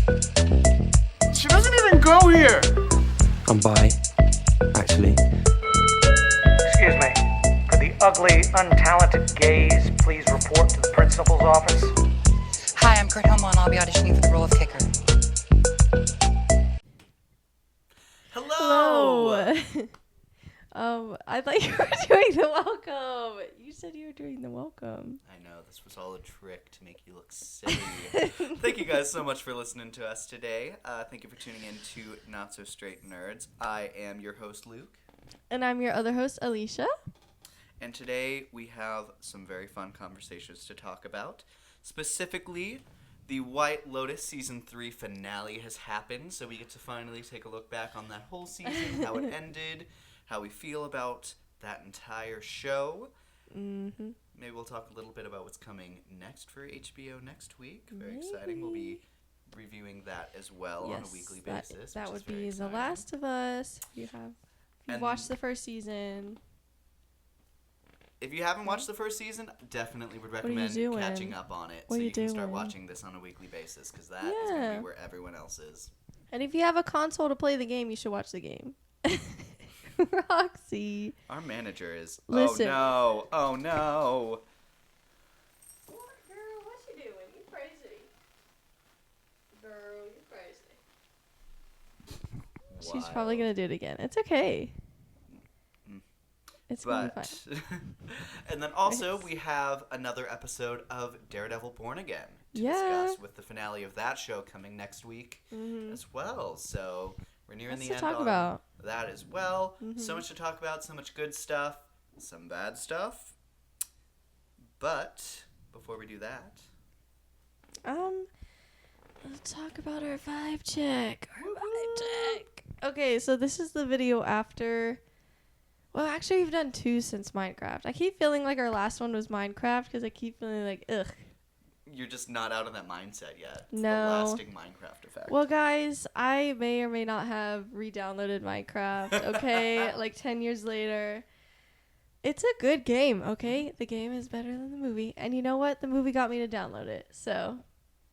She doesn't even go here! I'm bi, actually. Excuse me. Could the ugly, untalented gays please report to the principal's office? Hi, I'm Kurt Hummel, and I'll be auditioning for the role of kicker. Hello. I thought you were doing the welcome. You said you were doing the welcome. I know, this was all a trick to make you look silly. Thank you guys so much for listening to us today. Thank you for tuning in to Not So Straight Nerds. I am your host, Luke. And I'm your other host, Alicia. And today we have some very fun conversations to talk about. Specifically, the White Lotus Season 3 finale has happened, so we get to finally take a look back on that whole season, how it ended, how we feel about that entire show. Mm-hmm. Maybe we'll talk a little bit about what's coming next for HBO next week. Very exciting. We'll be reviewing that as well on a weekly basis. That would be The Last of Us. If you watched the first season. If you haven't watched the first season, definitely would recommend catching up on it so you can start watching this on a weekly basis, because that is going to be where everyone else is. And if you have a console to play the game, you should watch the game. Roxy. Our manager is, Listen. Oh no. What, girl? What you doing? You crazy. Girl, you crazy. She's probably going to do it again. It's okay. It's going to be fine. And then also we have another episode of Daredevil Born Again to discuss, with the finale of that show coming next week as well. So we're nearing the end on that as well. So much to talk about, so much good stuff, some bad stuff. But before we do that, let's talk about our vibe check. Okay, so this is the video after. Well, actually, we've done 2 since Minecraft. I keep feeling like our last one was Minecraft because I keep feeling like, ugh. You're just not out of that mindset yet. It's no. The lasting Minecraft effect. Well, guys, I may or may not have re-downloaded Minecraft, okay? Like 10 years later. It's a good game, okay? The game is better than the movie. And you know what? The movie got me to download it. So,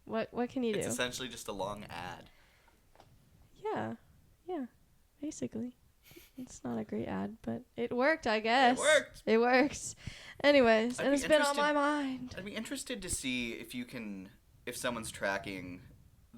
what can you do? It's essentially just a long ad. Yeah, basically. It's not a great ad, but it worked, I guess. It worked. Anyways, and it's been on my mind. I'd be interested to see if someone's tracking,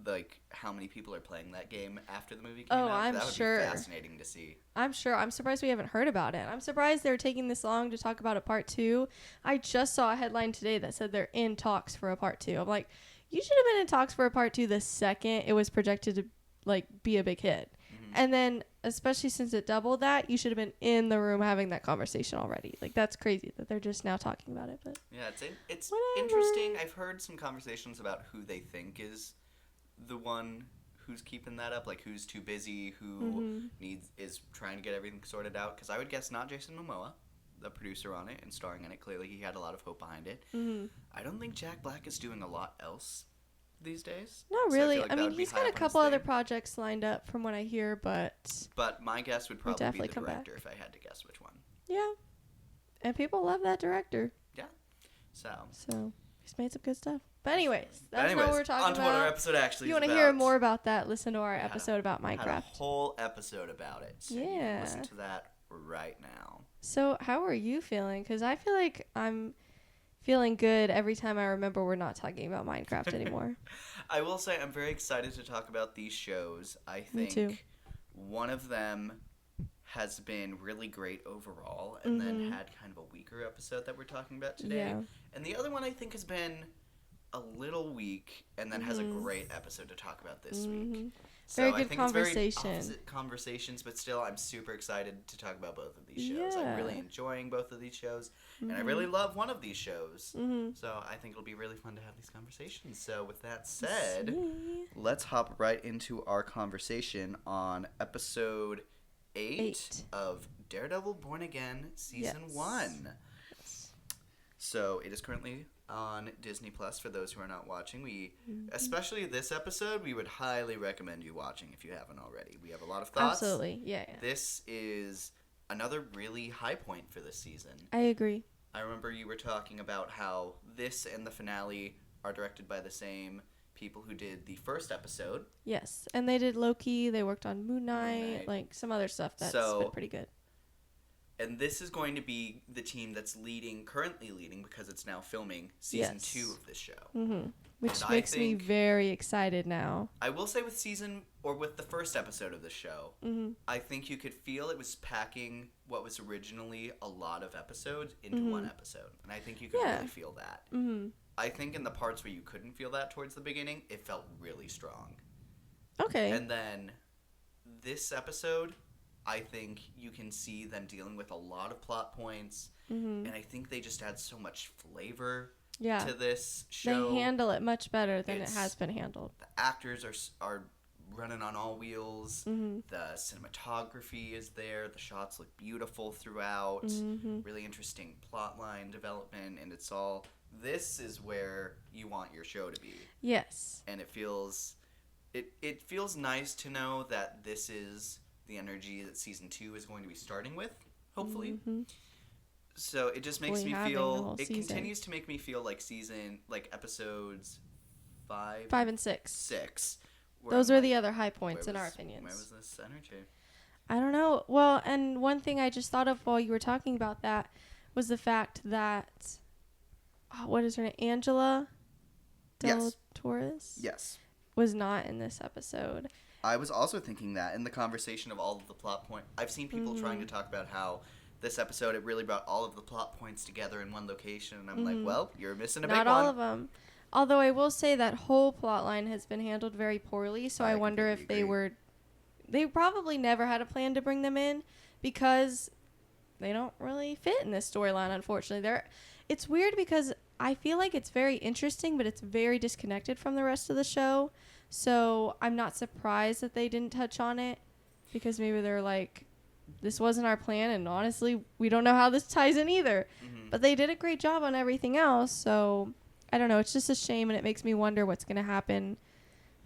like, how many people are playing that game after the movie came out. I'm sure. That would be fascinating to see. I'm sure. I'm surprised we haven't heard about it. I'm surprised they're taking this long to talk about a part 2. I just saw a headline today that said they're in talks for a part 2. I'm like, you should have been in talks for a part 2 the second it was projected to, like, be a big hit. And then, especially since it doubled that, you should have been in the room having that conversation already. Like, that's crazy that they're just now talking about it. But yeah, it's interesting. I've heard some conversations about who they think is the one who's keeping that up, like who's too busy, who is trying to get everything sorted out. Because I would guess not Jason Momoa, the producer on it and starring in it. Clearly, he had a lot of hope behind it. I don't think Jack Black is doing a lot else these days. Not really. I mean, he's got a couple other projects lined up from what I hear, but my guess would probably be the director if I had to guess which one. Yeah. And people love that director. Yeah. So he's made some good stuff. But anyways, that's not what we're talking about. On to what our episode actually is about. If you want to hear more about that, listen to our episode about Minecraft. Had a whole episode about it. So yeah. You can listen to that right now. So how are you feeling? Because I feel like I'm feeling good every time I remember we're not talking about Minecraft anymore. I will say I'm very excited to talk about these shows. I think Me too. One of them has been really great overall and then had kind of a weaker episode that we're talking about today. Yeah. And the other one I think has been a little weak and then has a great episode to talk about this week. So very good I think conversation. It's very opposite conversations, but still I'm super excited to talk about both of these shows. Yeah. I'm really enjoying both of these shows, and I really love one of these shows. So I think it'll be really fun to have these conversations. So with that said, let's hop right into our conversation on episode 8 of Daredevil Born Again Season 1. Yes. So it is currently on Disney Plus for those who are not watching. We especially this episode we would highly recommend you watching if you haven't already. We have a lot of thoughts. Absolutely. Yeah. This is another really high point for this season. I agree. I remember you were talking about how this and the finale are directed by the same people who did the first episode. Yes, and they did Loki. They worked on Moon Knight, like some other stuff that's been pretty good. And this is going to be the team that's currently leading, because it's now filming season 2 of this show. Mm-hmm. Which makes me very excited now. I will say with the first episode of the show, I think you could feel it was packing what was originally a lot of episodes into one episode. And I think you could really feel that. Mm-hmm. I think in the parts where you couldn't feel that towards the beginning, it felt really strong. Okay. And then this episode, I think you can see them dealing with a lot of plot points. Mm-hmm. And I think they just add so much flavor to this show. They handle it much better than it has been handled. The actors are running on all wheels. Mm-hmm. The cinematography is there. The shots look beautiful throughout. Mm-hmm. Really interesting plot line development, and this is where you want your show to be. Yes. And it feels nice to know that this is the energy that season 2 is going to be starting with, hopefully. Mm-hmm. So it just makes me feel. It continues to make me feel like episodes 5 and 6. 6. Those are the other high points in our opinions. Where was this energy? I don't know. Well, and one thing I just thought of while you were talking about that was the fact that what is her name? Angela Del Torres? Yes. Was not in this episode. I was also thinking that in the conversation of all of the plot points. I've seen people trying to talk about how this episode, it really brought all of the plot points together in one location. And I'm like, well, you're missing a big one. Not all of them. Although I will say that whole plot line has been handled very poorly. So I wonder if they probably never had a plan to bring them in, because they don't really fit in this storyline, unfortunately. It's weird because I feel like it's very interesting, but it's very disconnected from the rest of the show. So I'm not surprised that they didn't touch on it, because maybe they're like, this wasn't our plan, and honestly, we don't know how this ties in either. Mm-hmm. But they did a great job on everything else, so I don't know. It's just a shame, and it makes me wonder what's going to happen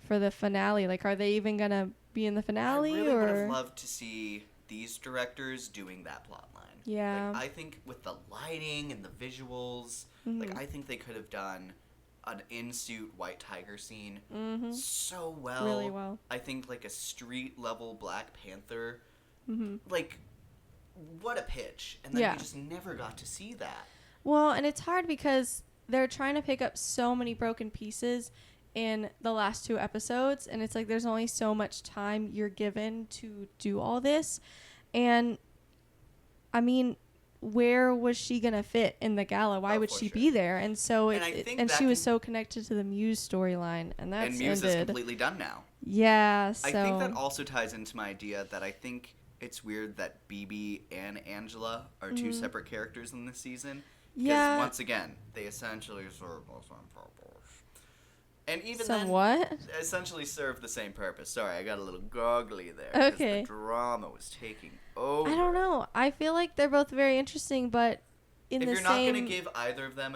for the finale. Like, are they even going to be in the finale? I really would have loved to see these directors doing that plot line. Yeah. Like, I think with the lighting and the visuals, I think they could have done an in-suit White Tiger scene so well. Really well. I think, a street-level Black Panther. Like, what a pitch. And then we just never got to see that. Well, and it's hard because they're trying to pick up so many broken pieces in the last 2 episodes, and it's like there's only so much time you're given to do all this. And, I mean, where was she going to fit in the gala? Why would she be there? And so she was so connected to the Muse storyline, and that's And Muse is completely done now. Yeah, so. I think that also ties into my idea that I think it's weird that BB and Angela are 2 separate characters in this season. Because once again, they essentially serve the same purpose. And even then, essentially serve the same purpose. Sorry, I got a little goggly there. Okay. The drama was taking over. I don't know. I feel like they're both very interesting, but if you're not going to give either of them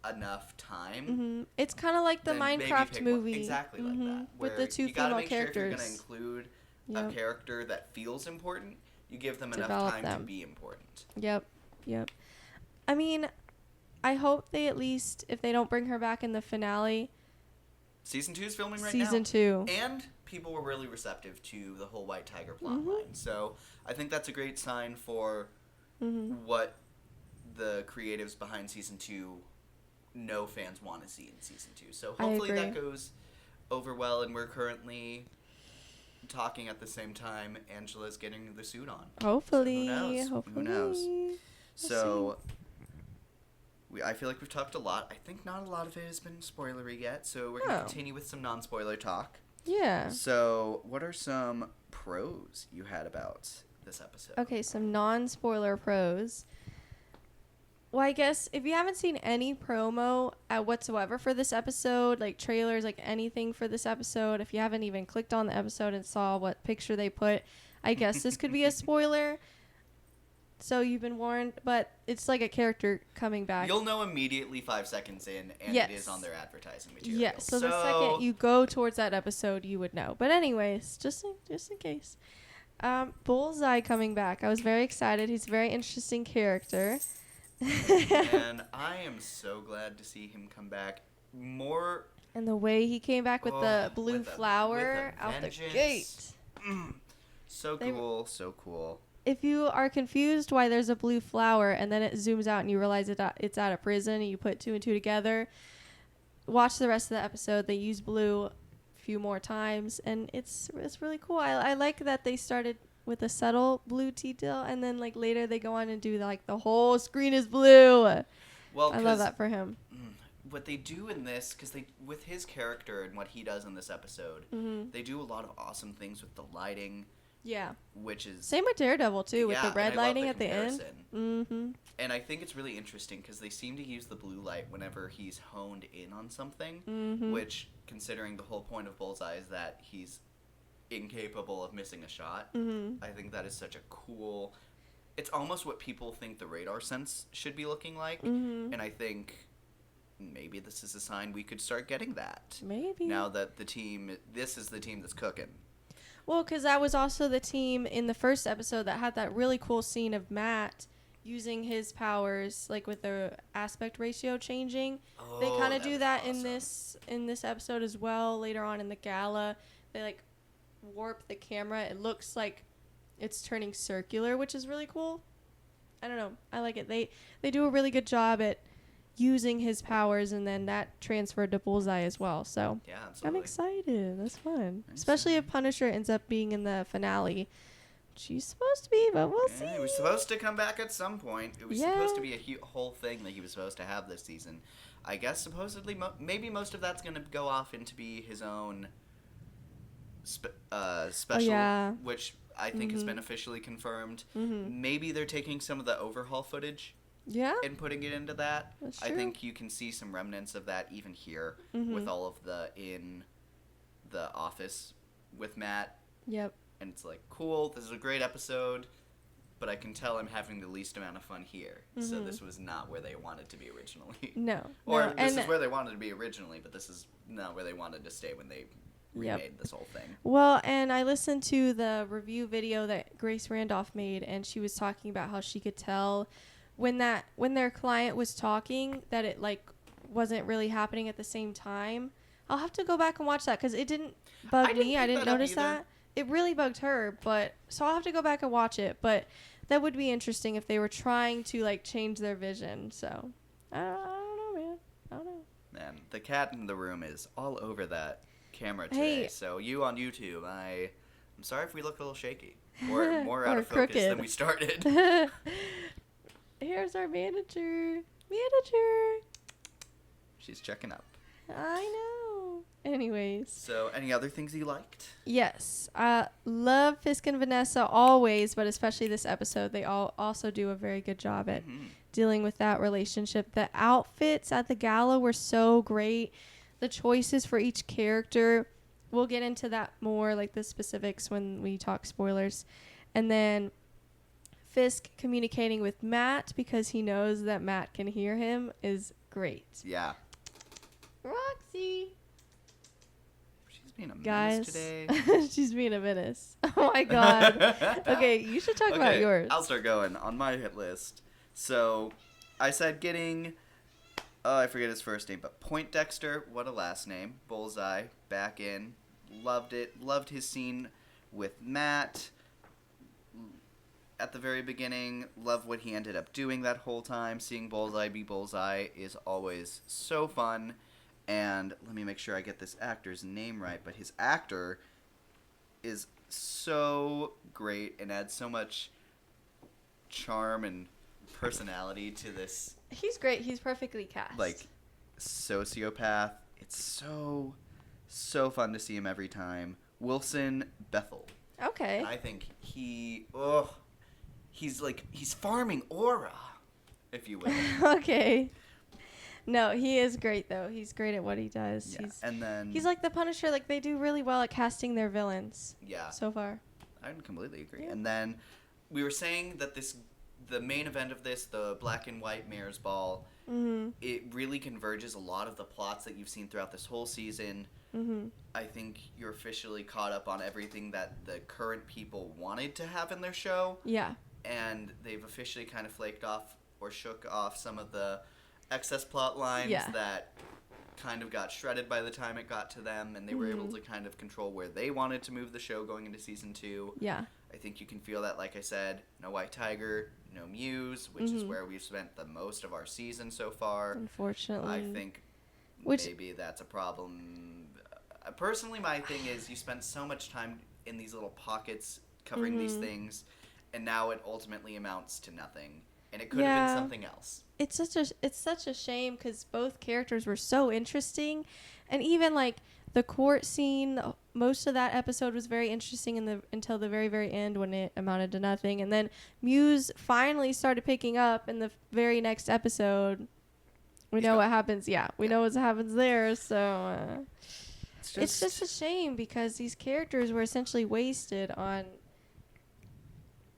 enough time, it's kind of like the Minecraft movie. Exactly like that. With the 2 female characters. Sure if you're going to include a character that feels important, you give them enough time to be important. Yep. I mean, I hope they at least, if they don't bring her back in the finale. Season 2 is filming right now. Season 2. And people were really receptive to the whole White Tiger plotline. So I think that's a great sign for what the creatives behind Season 2 know fans want to see in Season 2. So hopefully that goes over well, and we're currently talking at the same time Angela's getting the suit on. Hopefully. So who knows? So I feel like we've talked a lot. I think not a lot of it has been spoilery yet, so we're going to continue with some non-spoiler talk. Yeah. So what are some pros you had about this episode? Okay, some non-spoiler pros. Well, I guess if you haven't seen any promo whatsoever for this episode, like trailers, like anything for this episode, if you haven't even clicked on the episode and saw what picture they put, I guess this could be a spoiler. So you've been warned, but it's like a character coming back. You'll know immediately 5 seconds in, and it is on their advertising material. Yes, so the second you go towards that episode, you would know. But anyways, just in case. Bullseye coming back. I was very excited. He's a very interesting character. And I am so glad to see him come back. More And the way he came back with the blue with a flower out the vengeance. gate. So cool, so cool. If you are confused why there's a blue flower and then it zooms out and you realize it's at a prison and you put 2 and 2 together, watch the rest of the episode. They use blue a few more times and it's really cool. I like that they started with a subtle blue detail and then like later they go on and do like the whole screen is blue. Well, I love that for him. What they do in this, because they with his character and what he does in this episode, they do a lot of awesome things with the lighting. Yeah. Which is same with Daredevil too, with the red and I love lighting at the end. comparison. And I think it's really interesting because they seem to use the blue light whenever he's honed in on something, which, considering the whole point of Bullseye is that he's incapable of missing a shot, I think that is such a cool... It's almost what people think the radar sense should be looking like, and I think maybe this is a sign we could start getting that. Maybe. Now that this is the team that's cooking. Well, because that was also the team in the first episode that had that really cool scene of Matt using his powers, like with the aspect ratio changing. They kind of do that awesome. in this episode as well. Later on in the gala, they like warp the camera. It looks like it's turning circular, which is really cool. I don't know. I like it. They do a really good job at using his powers, and then that transferred to Bullseye as well. So Yeah, absolutely. I'm excited. That's fun. Nice. Especially if Punisher ends up being in the finale. She's supposed to be, but we'll see. He was supposed to come back at some point. It was supposed to be a whole thing that he was supposed to have this season. I guess supposedly, maybe most of that's going to go off into be his own special, which I think has been officially confirmed. Maybe they're taking some of the overhaul footage and putting it into that. That's I true. think you can see some remnants of that even here with all of in the office with Matt. Yep. And it's like, cool, this is a great episode, but I can tell I'm having the least amount of fun here. So this was not where they wanted to be originally. No. Or this is where they wanted to be originally, but this is not where they wanted to stay when they remade this whole thing. Well, and I listened to the review video that Grace Randolph made, and she was talking about how she could tell when their client was talking that it like wasn't really happening at the same time. I'll have to go back and watch that because it didn't bug me. I didn't notice that. It really bugged her, so I'll have to go back and watch it. But that would be interesting if they were trying to like change their vision. So I don't know, man. I don't know. Man, the cat in the room is all over that camera today. Hey. So you on YouTube, I'm sorry if we look a little shaky or more out Or of focus crooked. than we started. Here's our manager. She's checking up. I know. Anyways. So, any other things you liked? Yes. Love Fisk and Vanessa always, but especially this episode. They all also do a very good job at dealing with that relationship. The outfits at the gala were so great. The choices for each character. We'll get into that more, like the specifics when we talk spoilers. And then Fisk communicating with Matt because he knows that Matt can hear him is great. Yeah. Roxy. She's being a Guys, menace today. she's being a menace. Oh my god. Okay, you should talk about yours. I'll start going on my hit list. So, I said getting, I forget his first name, but Poindexter, what a last name. Bullseye, back in. Loved it. Loved his scene with Matt at the very beginning. Loved what he ended up doing that whole time. Seeing Bullseye be Bullseye is always so fun. And let me make sure I get this actor's name right, but his actor is so great and adds so much charm and personality to this, He's great. He's perfectly cast. like, sociopath. It's so fun to see him every time. Wilson Bethel. Okay. I think he's farming aura, if you will. Okay. No, he is great though. He's great at what he does. Yeah. And then He's like the Punisher. Like they do really well at casting their villains. Yeah. So far. I completely agree. Yeah. And then we were saying that the main event of this, the black and white mayor's ball, it really converges a lot of the plots that you've seen throughout this whole season. I think you're officially caught up on everything that the current people wanted to have in their show. Yeah. And they've officially kind of flaked off or shook off some of the excess plot lines Yeah. that kind of got shredded by the time it got to them, and they were able to kind of control where they wanted to move the show going into season 2. Yeah. I think you can feel that, like I said, no White Tiger, no Muse, which is where we've spent the most of our season so far. Unfortunately. I think maybe that's a problem. Personally, my thing is you spend so much time in these little pockets covering these things, and now it ultimately amounts to nothing. And it could have been something else. It's such a shame because both characters were so interesting, and even like the court scene, most of that episode was very interesting until the very, very end when it amounted to nothing. And then Muse finally started picking up in the very next episode. We know what happens. Yeah, we know what happens there. So it's just a shame because these characters were essentially wasted on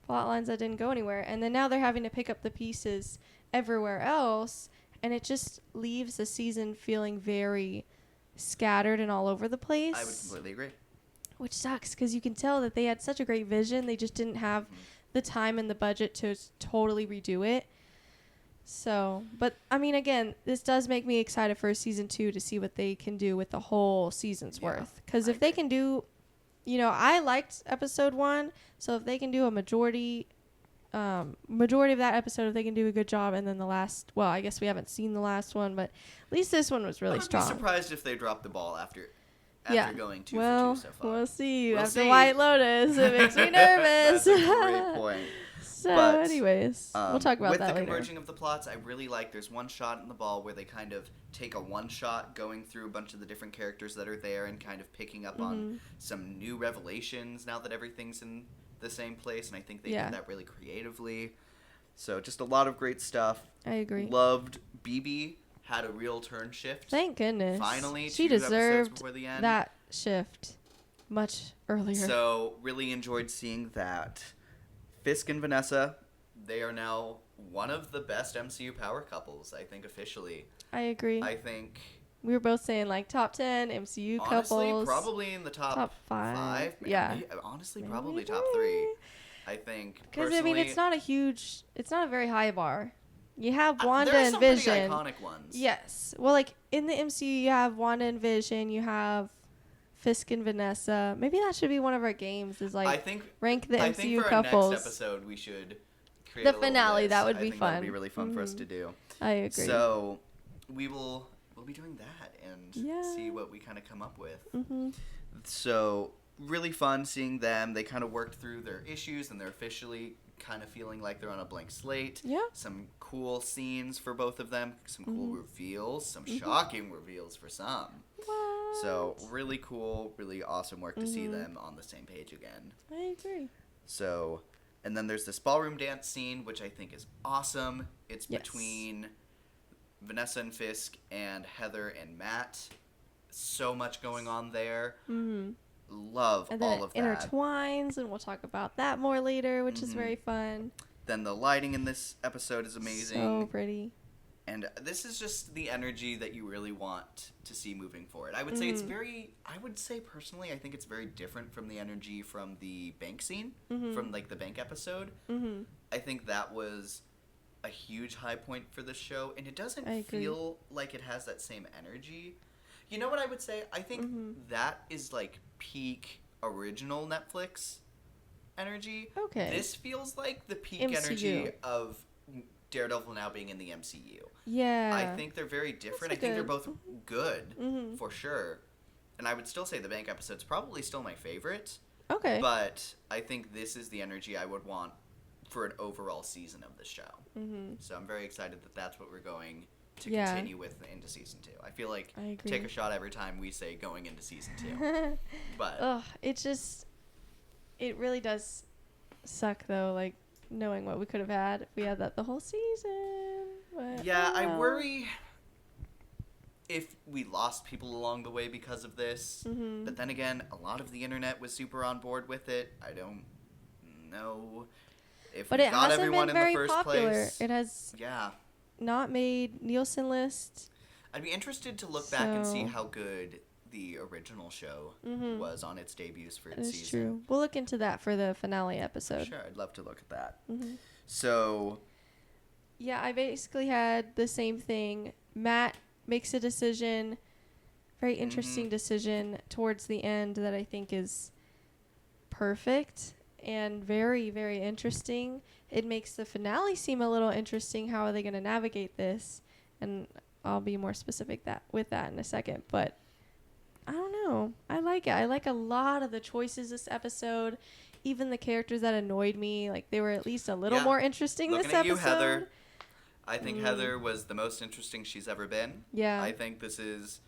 plot lines that didn't go anywhere. And then now they're having to pick up the pieces everywhere else. And it just leaves the season feeling very scattered and all over the place. I would completely agree. Which sucks because you can tell that they had such a great vision. They just didn't have the time and the budget to totally redo it. So, but I mean, again, this does make me excited for season 2 to see what they can do with the whole season's worth. Because if they can do, I liked episode 1. So if they can do a majority of that episode, if they can do a good job, and then the last, well, I guess we haven't seen the last one, but at least this one was really strong. I would be surprised if they dropped the ball after going 2 for 2 so far. We'll see. After White Lotus, it makes me nervous. That's a great point. So, but, anyways, we'll talk about that later. With the converging of the plots, I really like there's one shot in the ball where they kind of take a one shot going through a bunch of the different characters that are there and kind of picking up on some new revelations now that everything's in the same place, and I think they did that really creatively. So just a lot of great stuff. I agree. Loved BB had a real turn shift. Thank goodness. Finally, she 2 episodes deserved before the end. that shift much earlier. So really enjoyed seeing that. Fisk and Vanessa, they are now one of the best MCU power couples, I think, officially. I agree. I think we were both saying like top 10 MCU honestly, couples. Probably in the top 5. Yeah. Honestly, probably top 3. I think. Because I mean, it's not a very high bar. You have Wanda there are and some Vision. Pretty iconic ones. Yes. Well, like in the MCU, you have Wanda and Vision. You have Fisk and Vanessa. Maybe that should be one of our games. Is like rank the MCU I think for couples. Our next episode, we should create the finale. That would be fun. That would be really fun for us to do. I agree. So we'll be doing that and see what we kind of come up with. So really fun seeing them. They kind of worked through their issues and they're officially kind of feeling like they're on a blank slate. Yeah. Some cool scenes for both of them. Some cool reveals. Some shocking reveals for some. What? So really cool, really awesome work to see them on the same page again. I agree. So, and then there's this ballroom dance scene, which I think is awesome. It's between Vanessa and Fisk and Heather and Matt. So much going on there. Love and then all of it that. Intertwines, and we'll talk about that more later, which is very fun. Then the lighting in this episode is amazing. So pretty. And this is just the energy that you really want to see moving forward. I would say it's I would say personally, I think it's very different from the energy from the bank scene, from like the bank episode. I think that was a huge high point for the show, and it doesn't feel like it has that same energy. You know what I would say? I think that is like peak original Netflix energy. Okay. This feels like the peak MCU. energy of Daredevil now being in the MCU. Yeah. I think they're very different. I think they're both good, for sure. And I would still say the bank episode's probably still my favorite. Okay. But I think this is the energy I would want for an overall season of the show. So I'm very excited that that's what we're going to continue with into season 2. I feel like take a shot every time we say going into season 2. But it really does suck though, like knowing what we could have had if we had that the whole season. But, I worry if we lost people along the way because of this. But then again, a lot of the internet was super on board with it. I don't know if we got everyone in the first place. It has not made Nielsen list. I'd be interested to look back and see how good the original show was on its debuts for its season. That's true. We'll look into that for the finale episode. Sure, I'd love to look at that. So, yeah, I basically had the same thing. Matt makes a decision very interesting decision towards the end that I think is perfect and very, very interesting. It makes the finale seem a little interesting. How are they going to navigate this? And I'll be more specific with that in a second. But I don't know. I like it. I like a lot of the choices this episode. Even the characters that annoyed me, like they were at least a little more interesting Looking this at episode. you, Heather. I think Heather was the most interesting she's ever been. Yeah. I think this is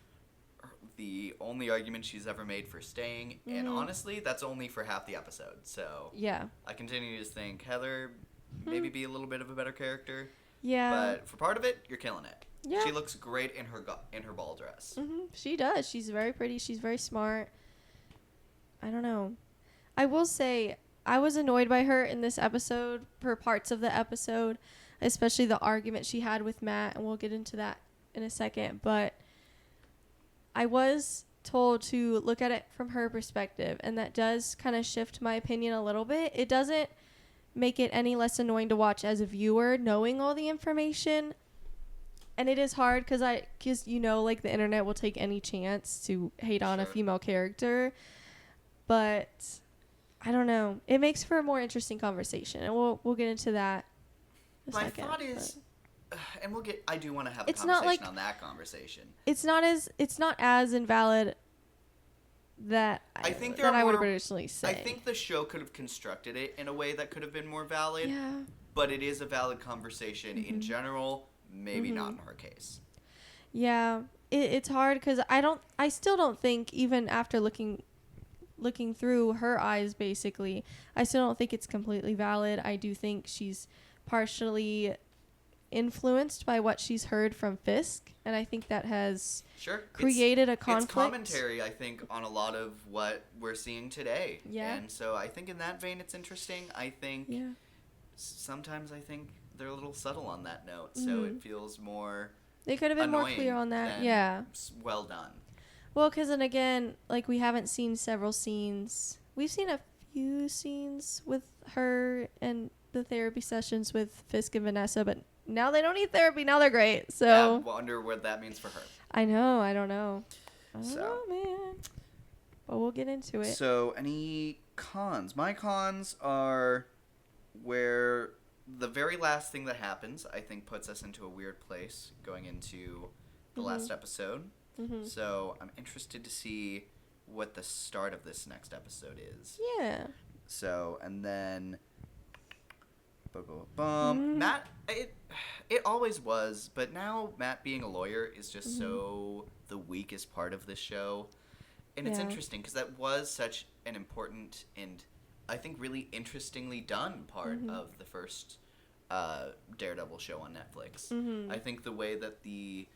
the only argument she's ever made for staying, and honestly, that's only for half the episode. So Yeah. I continue to think Heather maybe be a little bit of a better character. Yeah. But for part of it, you're killing it. Yeah. She looks great in her ball dress. She does. She's very pretty. She's very smart. I don't know. I will say I was annoyed by her in this episode, for parts of the episode, especially the argument she had with Matt, and we'll get into that in a second. But I was told to look at it from her perspective, and that does kind of shift my opinion a little bit. It doesn't make it any less annoying to watch as a viewer, knowing all the information. And it is hard because like the internet will take any chance to hate on a female character. But I don't know. It makes for a more interesting conversation, and we'll get into that. My thought is, and I do want to have a conversation on that conversation. It's not as invalid that I think I would originally say. I think the show could have constructed it in a way that could have been more valid. Yeah. But it is a valid conversation in general. Maybe not in her case. Yeah, it's hard because I still don't think, even after looking through her eyes, basically, I still don't think it's completely valid. I do think she's partially influenced by what she's heard from Fisk, and I think that has created a conflict. It's commentary, I think, on a lot of what we're seeing today. Yeah. And so I think in that vein it's interesting. I think sometimes they're a little subtle on that note, so it feels more They could have been more clear on that. Yeah. Well done. Well, because then again, like, we haven't seen several scenes. We've seen a few scenes with her and the therapy sessions with Fisk and Vanessa, but now they don't need therapy. Now they're great. So I wonder what that means for her. I know. I don't know, man. But we'll get into it. So, any cons? My cons are where the very last thing that happens, I think, puts us into a weird place going into the last episode. So I'm interested to see what the start of this next episode is. Yeah. So, and then Matt, it always was, but now Matt being a lawyer is just so the weakest part of this show. And it's interesting because that was such an important and I think really interestingly done part of the first Daredevil show on Netflix. I think the way that the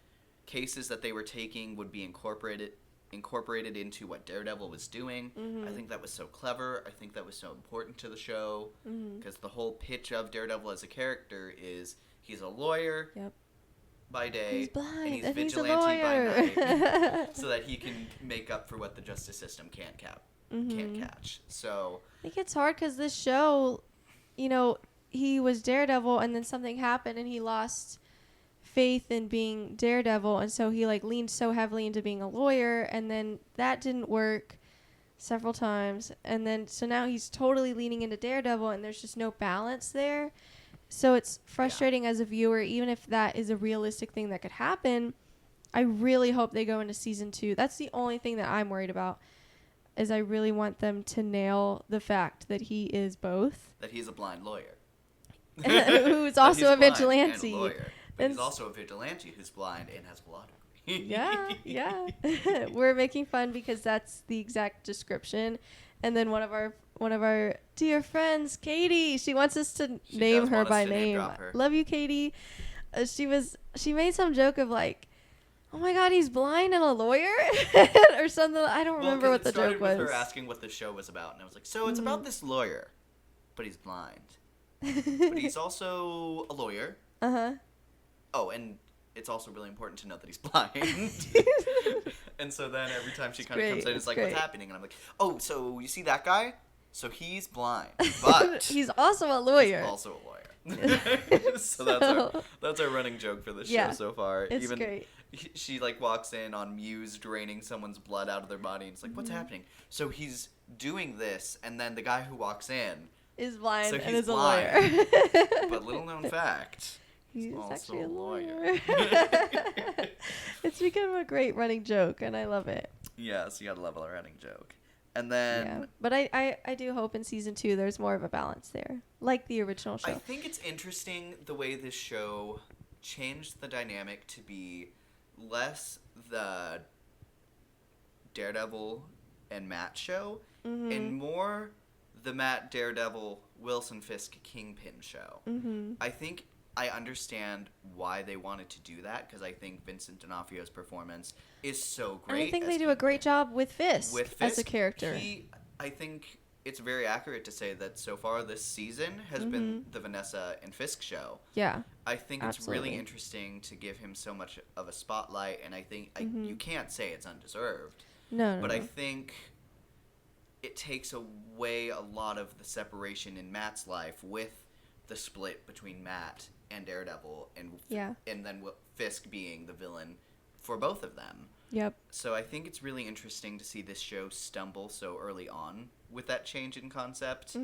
cases that they were taking would be incorporated into what Daredevil was doing. I think that was so clever. I think that was so important to the show because the whole pitch of Daredevil as a character is he's a lawyer by day, he's blind, and he's and vigilante he's a lawyer. by night, so that he can make up for what the justice system can't catch. So I think it's hard because this show, he was Daredevil, and then something happened, and he lost faith in being Daredevil, and so he leaned so heavily into being a lawyer, and then that didn't work several times, and then so now he's totally leaning into Daredevil, and there's just no balance there. So it's frustrating as a viewer, even if that is a realistic thing that could happen. I really hope they go into season 2. That's the only thing that I'm worried about, is I really want them to nail the fact that he is both. That he's a blind lawyer. Who's also a vigilante. But he's also a vigilante who's blind and has a law degree. Yeah. We're making fun because that's the exact description. And then one of our dear friends, Katie, she wants us to name her by name. Love you, Katie. She made some joke of oh my God, he's blind and a lawyer or something. I don't remember what the joke was. With her asking what the show was about, and I was like, so it's about this lawyer, but he's blind, but he's also a lawyer. Oh, and it's also really important to note that he's blind. And so then every time she kind of comes in, it's like, what's happening? And I'm like, oh, so you see that guy? So he's blind, but he's also a lawyer. He's also a lawyer. So that's our running joke for this show so far. It's great. she like walks in on Muse draining someone's blood out of their body, and it's like, what's happening? So he's doing this, and then the guy who walks in is blind so and he's is a blind. lawyer. But little known fact, He's also actually a a lawyer. lawyer. It's become a great running joke, and I love it. Yes, you gotta love a running joke. And then Yeah. But I do hope in season 2 there's more of a balance there, like the original show. I think it's interesting the way this show changed the dynamic to be less the Daredevil and Matt show and more the Matt Daredevil Wilson Fisk Kingpin show. I think I understand why they wanted to do that, because I think Vincent D'Onofrio's performance is so great. And I think as they do a great Kingpin. job with Fisk, as a character. I think it's very accurate to say that so far this season has been the Vanessa and Fisk show. Yeah. I think it's Absolutely. really interesting to give him so much of a spotlight, and I think you can't say it's undeserved. No. But I think it takes away a lot of the separation in Matt's life with the split between Matt and Daredevil, and then Fisk being the villain for both of them. Yep. So I think it's really interesting to see this show stumble so early on with that change in concept.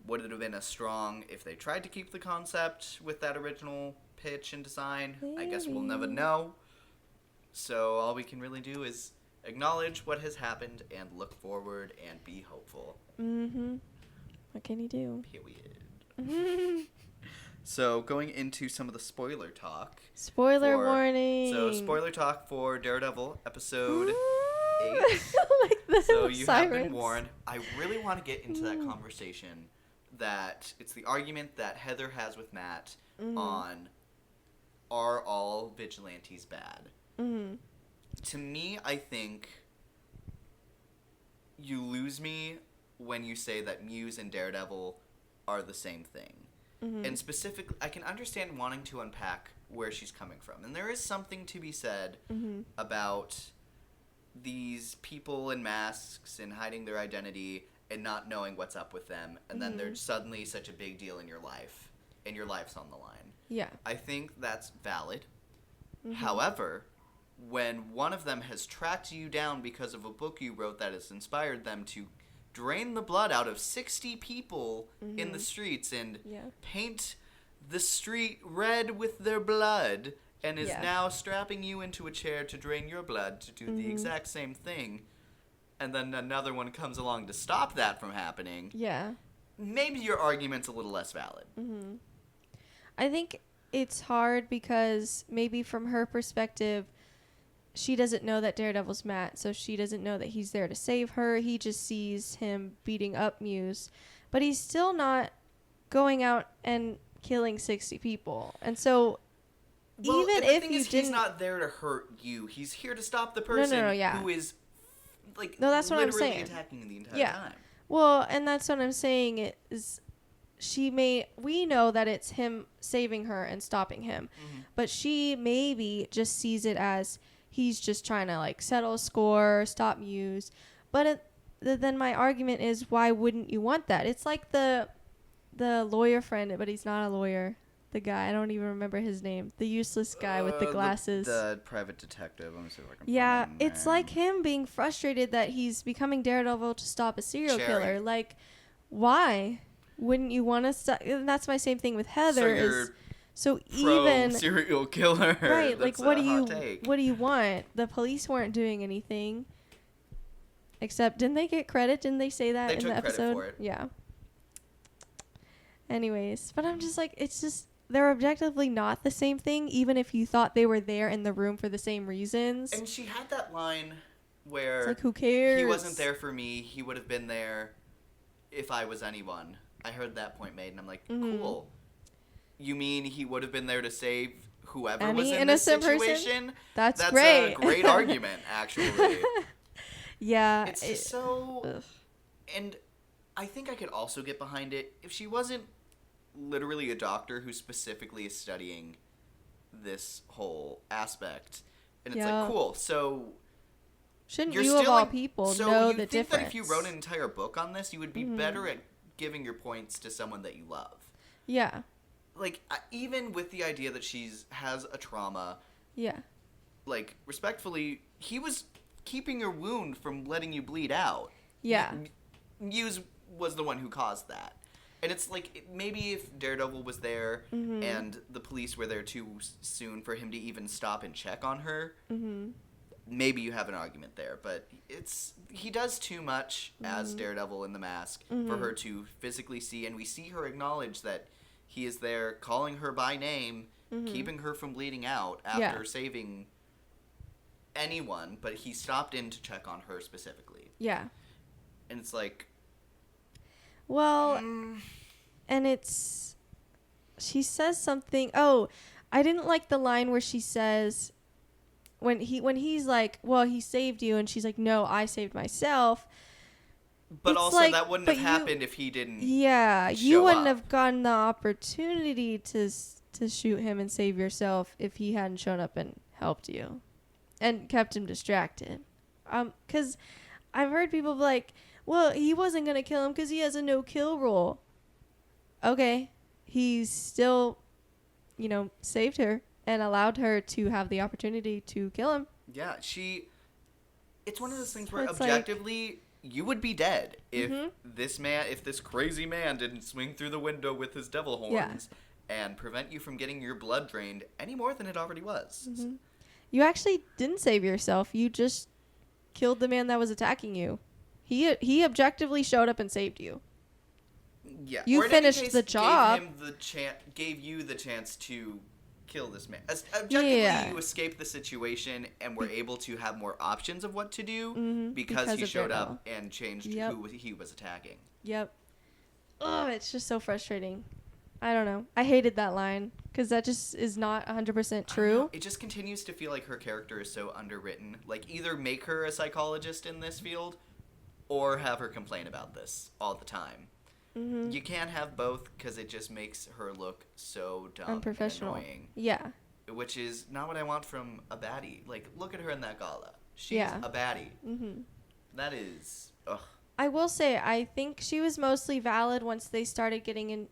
Would it have been as strong if they tried to keep the concept with that original pitch and design? I guess we'll never know. So all we can really do is acknowledge what has happened and look forward and be hopeful. What can you do? Period. So going into some of the spoiler talk. Spoiler warning. So spoiler talk for Daredevil episode 8. Like the So you have been sirens. warned. I really want to get into that conversation that it's the argument that Heather has with Matt on are all vigilantes bad? To me, I think you lose me when you say that Muse and Daredevil are the same thing. And specifically, I can understand wanting to unpack where she's coming from. And there is something to be said about these people in masks and hiding their identity and not knowing what's up with them. And then they're suddenly such a big deal in your life. And your life's on the line. Yeah. I think that's valid. However, when one of them has tracked you down because of a book you wrote that has inspired them to drain the blood out of 60 people in the streets and paint the street red with their blood and is now strapping you into a chair to drain your blood to do the exact same thing, and then another one comes along to stop that from happening, maybe your argument's a little less valid. I think it's hard because maybe from her perspective, she doesn't know that Daredevil's Matt, so she doesn't know that he's there to save her. He just sees him beating up Muse, but he's still not going out and killing 60 people. And so Well, even and the if thing you is, didn't, he's not there to hurt you. He's here to stop the person who is like No, that's what I'm literally saying. attacking the entire time. Well, and that's what I'm saying is we know that it's him saving her and stopping him, but she maybe just sees it as he's just trying to like settle a score, stop Muse. But then my argument is, why wouldn't you want that? It's like the lawyer friend, but he's not a lawyer. The guy, I don't even remember his name. The useless guy with the glasses. The private detective. Let me see if I can Yeah, find him. it's like him being frustrated that he's becoming Daredevil to stop a serial killer. Like, why wouldn't you want to stop? And that's my same thing with Heather. So even serial killer, right? That's Like, what a do you want? The police weren't doing anything. Except, didn't they get credit? Didn't they say that They in took the credit episode? for it. Yeah. Anyways, but I'm just like, it's just, they're objectively not the same thing, even if you thought they were there in the room for the same reasons. And she had that line where It's like, who cares? he wasn't there for me. He would have been there if I was anyone. I heard that point made, and I'm like, cool. You mean he would have been there to save whoever Any was in this innocent situation? person? That's a great. great argument, actually. Yeah. It's just so... And I think I could also get behind it if she wasn't literally a doctor who specifically is studying this whole aspect. And it's like, cool, so... Shouldn't You're you, of still all in- people, so know you the think difference? that if you wrote an entire book on this, you would be better at giving your points to someone that you love. Yeah. Like, even with the idea that has a trauma, Yeah. like, respectfully, he was keeping your wound from letting you bleed out. Yeah. Muse was the one who caused that. And it's like, maybe if Daredevil was there and the police were there too soon for him to even stop and check on her, maybe you have an argument there. But he does too much as Daredevil in the mask for her to physically see. And we see her acknowledge that he is there calling her by name, keeping her from bleeding out after saving anyone. But he stopped in to check on her specifically. Yeah. And it's like... Well, and she says something. Oh, I didn't like the line where she says, when he's like, well, he saved you, and she's like, no, I saved myself. But It's also, like, that wouldn't but have happened if he didn't. Yeah, you show wouldn't up. have gotten the opportunity to shoot him and save yourself if he hadn't shown up and helped you, and kept him distracted. 'Cause I've heard people be like, well, he wasn't gonna kill him because he has a no-kill rule. Okay, he still, saved her and allowed her to have the opportunity to kill him. Yeah, it's one of those things where It's objectively, you would be dead if this crazy man didn't swing through the window with his devil horns and prevent you from getting your blood drained any more than it already was. You actually didn't save yourself. You just killed the man that was attacking you. He objectively showed up and saved you. Yeah, You or in any finished case, the job. Gave you the chance to kill this man. Objectively, you escaped the situation and were able to have more options of what to do because he of showed Daredevil. up and changed who he was attacking. Yep. Oh, it's just so frustrating. I don't know. I hated that line because that just is not 100% true. It just continues to feel like her character is so underwritten. Like, either make her a psychologist in this field or have her complain about this all the time. You can't have both because it just makes her look so dumb Unprofessional. and annoying. Yeah. Which is not what I want from a baddie. Like, look at her in that gala. She's a baddie. That is... Ugh. I will say, I think she was mostly valid once they started getting into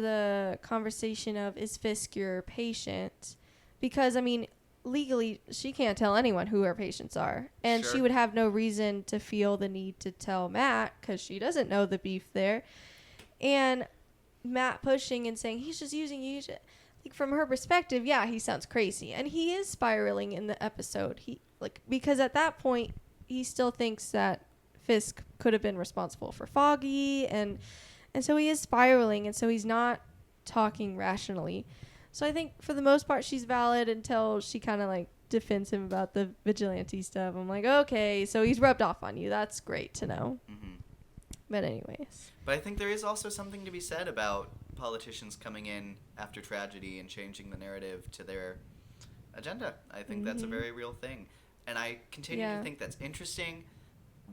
the conversation of, is Fisk your patient? Because, I mean, legally, she can't tell anyone who her patients are. And she would have no reason to feel the need to tell Matt because she doesn't know the beef there. And Matt pushing and saying, he's just using you. Like, from her perspective, yeah, he sounds crazy. And he is spiraling in the episode. Because at that point, he still thinks that Fisk could have been responsible for Foggy. And so he is spiraling. And so he's not talking rationally. So I think for the most part she's valid until she kind of like defends him about the vigilante stuff. I'm like, okay, so he's rubbed off on you. That's great to know. But anyways. But I think there is also something to be said about politicians coming in after tragedy and changing the narrative to their agenda. I think that's a very real thing. And I continue to think that's interesting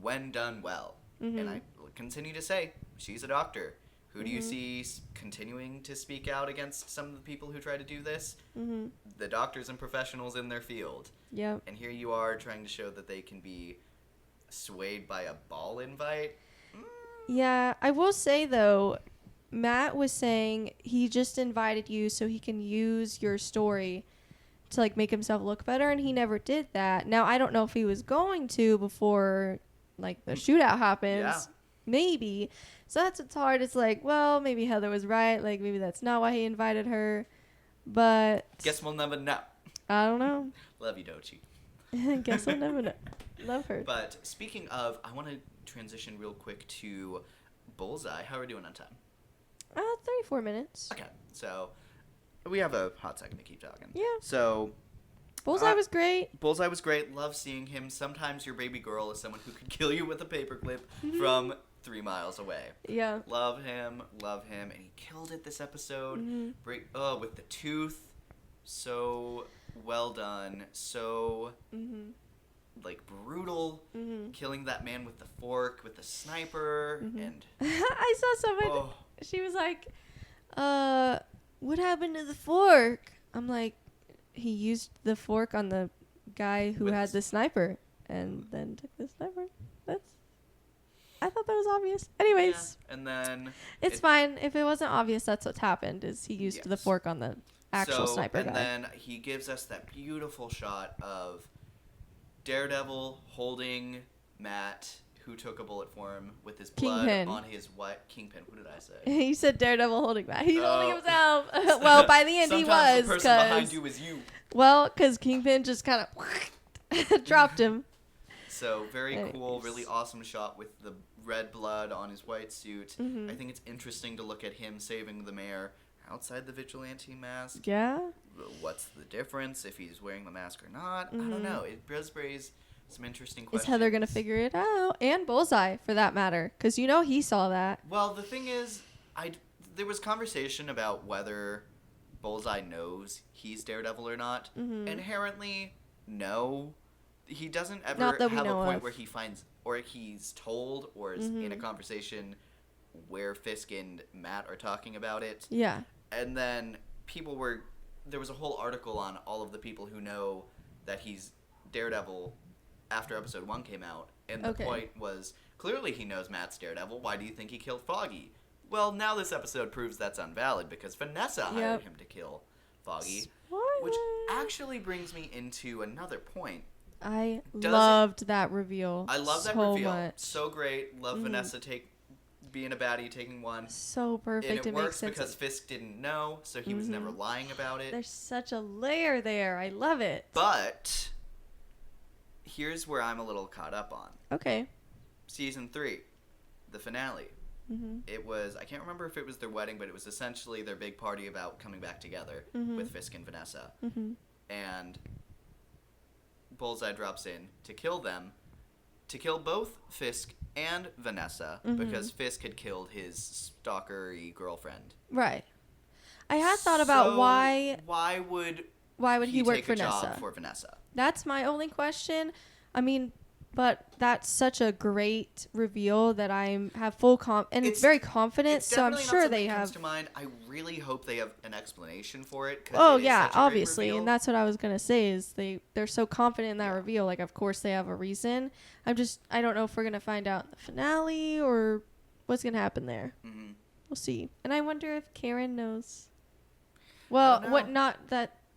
when done well. And I continue to say, she's a doctor. Who do you see continuing to speak out against some of the people who try to do this? The doctors and professionals in their field. Yep. And here you are trying to show that they can be swayed by a ball invite. Yeah, I will say, though, Matt was saying he just invited you so he can use your story to, like, make himself look better, and he never did that. Now, I don't know if he was going to before, like, the shootout happens. Yeah. Maybe. So that's what's hard. It's like, well, maybe Heather was right. Like, maybe that's not why he invited her. But Guess we'll never know. I don't know. Love you, Dochi. Guess we'll never know. Love her. But speaking of, I want to transition real quick to Bullseye. How are we doing on time? 34 minutes. Okay, so we have a hot second to keep talking. Yeah. So Bullseye was great. Bullseye was great. Love seeing him. Sometimes your baby girl is someone who could kill you with a paperclip from 3 miles away. Yeah. Love him, and he killed it this episode. With the tooth, so well done, so like brutal, killing that man with the fork, with the sniper, and I saw someone. She was like, "What happened to the fork?" I'm like, he used the fork on the guy who had the sniper, and then took the sniper. I thought that was obvious. Anyways. Yeah. And then... It's fine. If it wasn't obvious, that's what's happened, is he used the fork on the actual sniper guy. And then he gives us that beautiful shot of Daredevil holding Matt, who took a bullet for him, with his blood Kingpin. on his Kingpin. What did I say? You said Daredevil holding back. He's holding himself. Well, by the end he was. Sometimes the person behind you is you. Well, because Kingpin just kind of dropped him. So very cool, Anyways. really awesome shot with the red blood on his white suit. Mm-hmm. I think it's interesting to look at him saving the mayor outside the vigilante mask. Yeah. What's the difference if he's wearing the mask or not? I Mm-hmm. don't know. It does raise some interesting questions. Is Heather going to figure it out? And Bullseye, for that matter. Because he saw that. Well, the thing is, there was conversation about whether Bullseye knows he's Daredevil or not. Mm-hmm. Inherently, no. He doesn't ever Not that we have a know point of. where he finds, or he's told, or is in a conversation where Fisk and Matt are talking about it. Yeah. And then there was a whole article on all of the people who know that he's Daredevil after episode 1 came out. And the point was, clearly he knows Matt's Daredevil. Why do you think he killed Foggy? Well, now this episode proves that's invalid because Vanessa hired him to kill Foggy. Which actually brings me into another point. I loved that reveal. I love that so reveal. much. So great. Love Vanessa being a baddie, taking one. So perfect. And it works makes because sense. Fisk didn't know, so he was never lying about it. There's such a layer there. I love it. But here's where I'm a little caught up on. Okay. Season 3, the finale. It was, I can't remember if it was their wedding, but it was essentially their big party about coming back together with Fisk and Vanessa. And Bullseye drops in to kill them, to kill both Fisk and Vanessa, because Fisk had killed his stalker-y girlfriend. Right. I had thought about So why would he work take for a job Vanessa? for Vanessa? That's my only question. I mean, but that's such a great reveal that I have full and it's very confident. So I'm sure they have. Comes to mind. I really hope they have an explanation for it. Oh yeah, obviously, and that's what I was gonna say is they're so confident in that reveal. Like, of course they have a reason. I don't know if we're gonna find out in the finale or what's gonna happen there. Mm-hmm. We'll see. And I wonder if Karen knows. Well,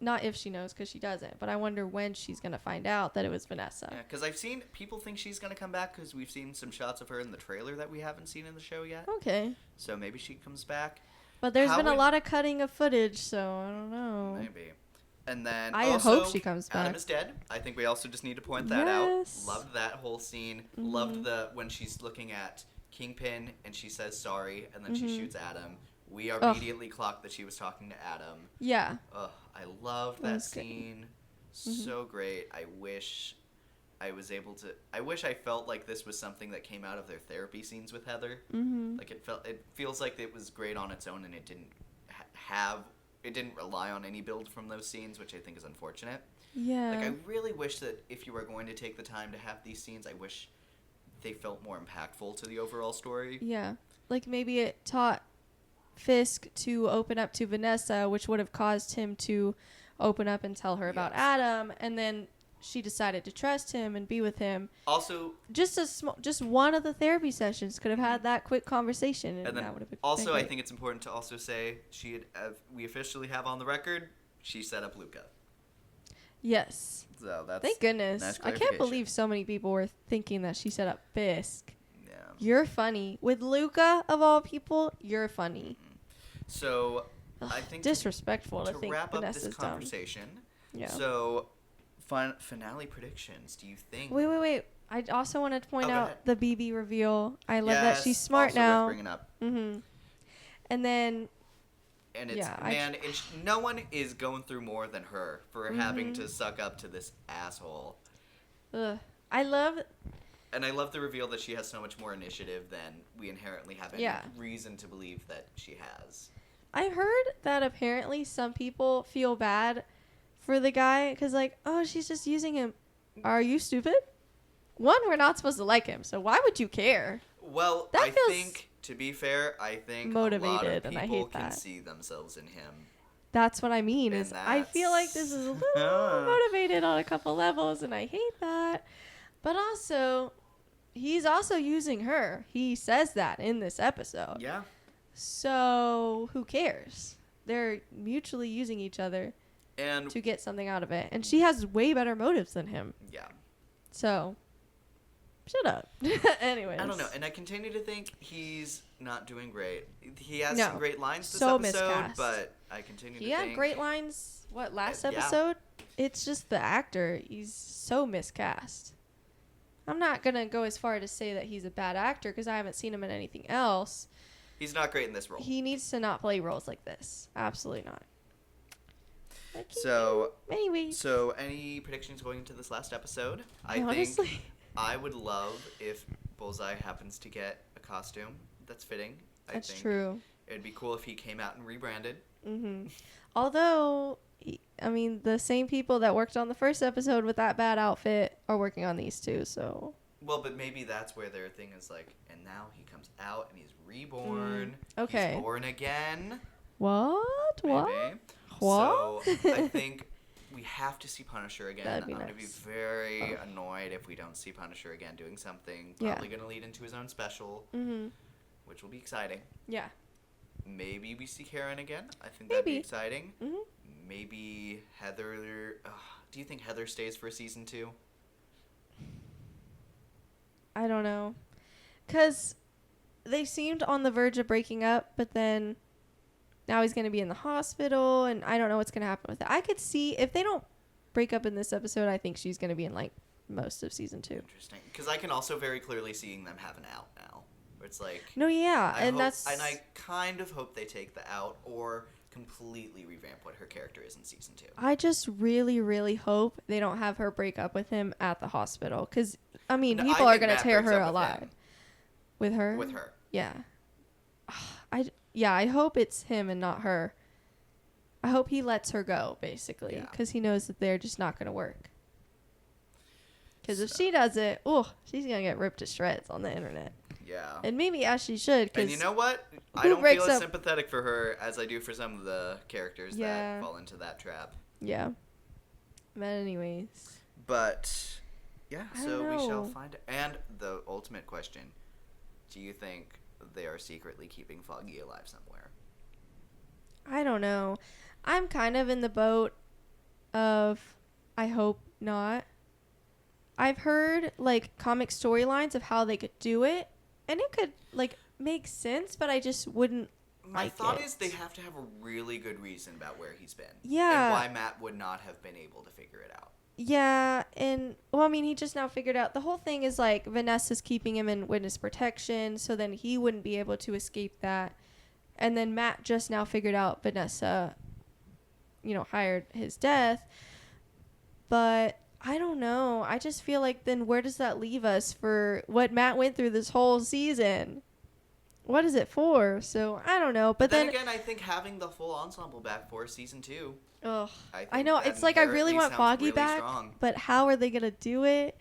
not if she knows, because she doesn't. But I wonder when she's going to find out that it was Vanessa. Yeah, because I've seen people think she's going to come back because we've seen some shots of her in the trailer that we haven't seen in the show yet. Okay. So maybe she comes back. But there's been a lot of cutting of footage, so I don't know. Maybe. And then I hope she comes back. Adam is dead. I think we also just need to point that out. Loved that whole scene. Loved when she's looking at Kingpin and she says sorry and then she shoots Adam. We immediately clocked that she was talking to Adam. Yeah. Ugh, I loved that scene. So great. I wish I was able to. I wish I felt like this was something that came out of their therapy scenes with Heather. Like it feels like it was great on its own, and it didn't it didn't rely on any build from those scenes, which I think is unfortunate. Yeah. Like, I really wish that if you were going to take the time to have these scenes, I wish they felt more impactful to the overall story. Yeah. Like, maybe it taught Fisk to open up to Vanessa, which would have caused him to open up and tell her about Adam, and then she decided to trust him and be with him. Also, just one of the therapy sessions could have had that quick conversation, and then that would have been also great. I think it's important to also say we officially have on the record she set up Luca. Yes. So that's Thank goodness. nice I can't clarification. believe so many people were thinking that she set up Fisk. Yeah. You're funny. With Luca, of all people, you're funny. So I think Disrespectful to to think wrap up Vanessa's this dumb. conversation. Yeah. So finale predictions. Do you think? Wait. I also wanted to point go out ahead. the BB reveal. I love that she's smart also now. Worth bringing up. And then And it's no one is going through more than her for having to suck up to this asshole. I love And I love the reveal that she has so much more initiative than we inherently have any reason to believe that she has. I heard that apparently some people feel bad for the guy because, like, oh, she's just using him. Are you stupid? One, we're not supposed to like him, so why would you care? Well, That I feels think, to be fair, I think motivated, a lot of and I people hate can that. see themselves in him. That's what I mean. And Is I feel like this is a little motivated on a couple levels, and I hate that. But also, he's also using her. He says that in this episode. Yeah. So who cares? they're mutually using each other And to get something out of it. And she has way better motives than him. yeah. So, shut up. Anyways. I don't know. And I continue to think he's not doing great. He has No. some great lines this So episode, miscast. but I continue to He think... had great lines, last Yeah. episode? It's just the actor. He's so miscast. I'm not going to go as far to say that he's a bad actor because I haven't seen him in anything else. He's not great in this role. He needs to not play roles like this. Absolutely not. So, anyways. So, any predictions going into this last episode? I Honestly. think I would love if Bullseye happens to get a costume that's fitting. That's I think true. It'd be cool if he came out and rebranded. Mm-hmm. Although, I mean, the same people that worked on the first episode with that bad outfit are working on these two, so... Well, but maybe that's where their thing is like, and now he comes out and he's reborn. Okay. He's born again. What? Maybe. What? What? So I think we have to see Punisher again. That'd be I'm going to be nice. very annoyed if we don't see Punisher again doing something. Yeah. Probably going to lead into his own special, Mm-hmm. which will be exciting. Yeah. Maybe we see Karen again. I think that'd be Maybe. exciting. Mm-hmm. Maybe Heather. Do you think Heather stays for season 2? I don't know. Because they seemed on the verge of breaking up, but then now he's going to be in the hospital, and I don't know what's going to happen with it. I could see, if they don't break up in this episode, I think she's going to be in, like, most of season 2. Interesting. Because I can also very clearly seeing them have an out now. Where it's like... No, yeah, and And that's... I kind of hope they take the out or completely revamp what her character is in season 2. I just really, really hope they don't have her break up with him at the hospital. Because, I mean, No, people I are think going to Matt tear breaks her up with alive. him. With her? With her. Yeah. I hope it's him and not her. I hope he lets her go, basically. Yeah. Because he knows that they're just not going to work. Because if So- she does it, she's going to get ripped to shreds on the internet. Yeah. And maybe as she should. Cause And you know what? I who don't breaks feel as up- sympathetic for her as I do for some of the characters Yeah. that fall into that trap. Yeah. But anyways. But, yeah, I so don't we shall know. find... And the ultimate question, do you think they are secretly keeping Foggy alive somewhere? I don't know. I'm kind of in the boat of I hope not. I've heard like comic storylines of how they could do it, and it could like make sense, but I just wouldn't My like thought it. is they have to have a really good reason about where he's been. Yeah. And why Matt would not have been able to figure it out. Yeah, and well, I mean, he just now figured out the whole thing is like Vanessa's keeping him in witness protection, so then he wouldn't be able to escape that. And then Matt just now figured out Vanessa, hired his death. But I don't know. I just feel like then where does that leave us for what Matt went through this whole season? What is it for? So I don't know. But then again, I think having the full ensemble back for season 2. ugh, I think know. that It's like I really inherently want sounds Foggy really back, strong. but how are they going to do it?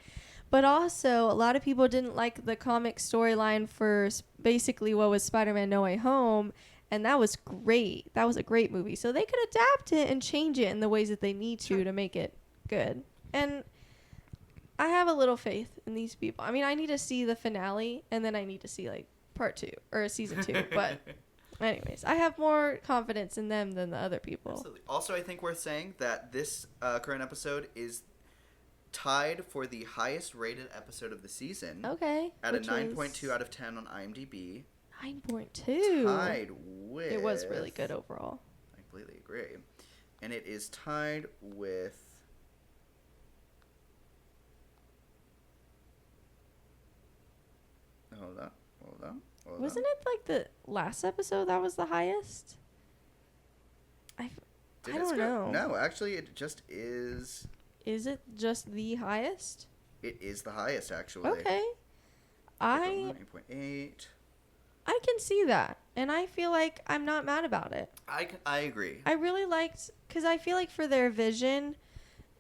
But also, a lot of people didn't like the comic storyline for basically what was Spider-Man No Way Home, and that was great. That was a great movie. So they could adapt it and change it in the ways that they need to make it good. And I have a little faith in these people. I mean, I need to see the finale, and then I need to see, like, part 2, or season 2, but... Anyways, I have more confidence in them than the other people. Absolutely. Also, I think worth saying that this current episode is tied for the highest rated episode of the season. Okay. At a which 9.2 is out of 10 on IMDb. 9.2. Tied with... It was really good overall. I completely agree. And it is tied with... Hold on. Wasn't it like the last episode that was the highest? I don't know. No, actually, it just is... Is it just the highest? It is the highest, actually. Okay. I 9.8. can see that. And I feel like I'm not mad about it. I agree. I really liked... Because I feel like for their vision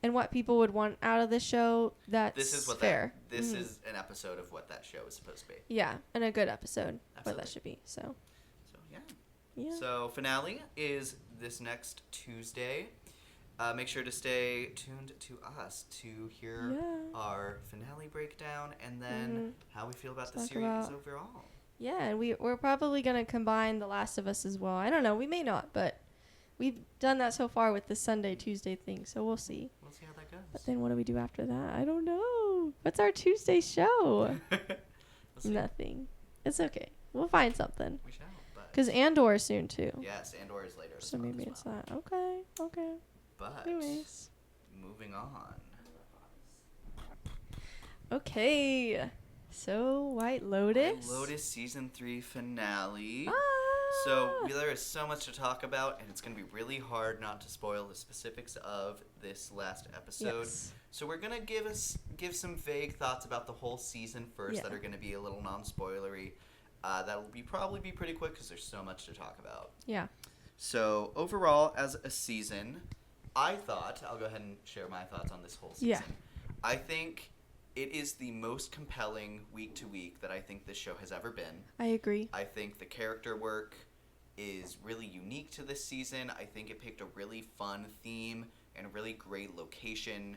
and what people would want out of the show, that's This is what fair. This is an episode of what that show is supposed to be. Yeah, and a good episode. What Absolutely. that should be. So, So, yeah. yeah. So, finale is this next Tuesday. Make sure to stay tuned to us to hear Yeah. our finale breakdown and then how we feel about the Talk series about- overall. Yeah, and we're probably going to combine The Last of Us as well. I don't know. We may not, but we've done that so far with the Sunday, Tuesday thing, so we'll see. We'll see how that goes. But then what do we do after that? I don't know. What's our Tuesday show? We'll see. Nothing. It's okay. We'll find something. We shall. But Because Andor is soon, too. yes, Andor is later. So this month maybe as it's well. that. Okay. Okay. But Anyways. moving on. Okay. So, White Lotus. White Lotus season 3 finale. Ah. So there is so much to talk about, and it's going to be really hard not to spoil the specifics of this last episode. Yes. So we're going to give some vague thoughts about the whole season first Yeah. that are going to be a little non-spoilery. That'll probably be pretty quick because there's so much to talk about. Yeah. So overall, as a season, I thought, I'll go ahead and share my thoughts on this whole season. Yeah. I think it is the most compelling week to week that I think this show has ever been. I agree. I think the character work is really unique to this season. I think it picked a really fun theme and a really great location.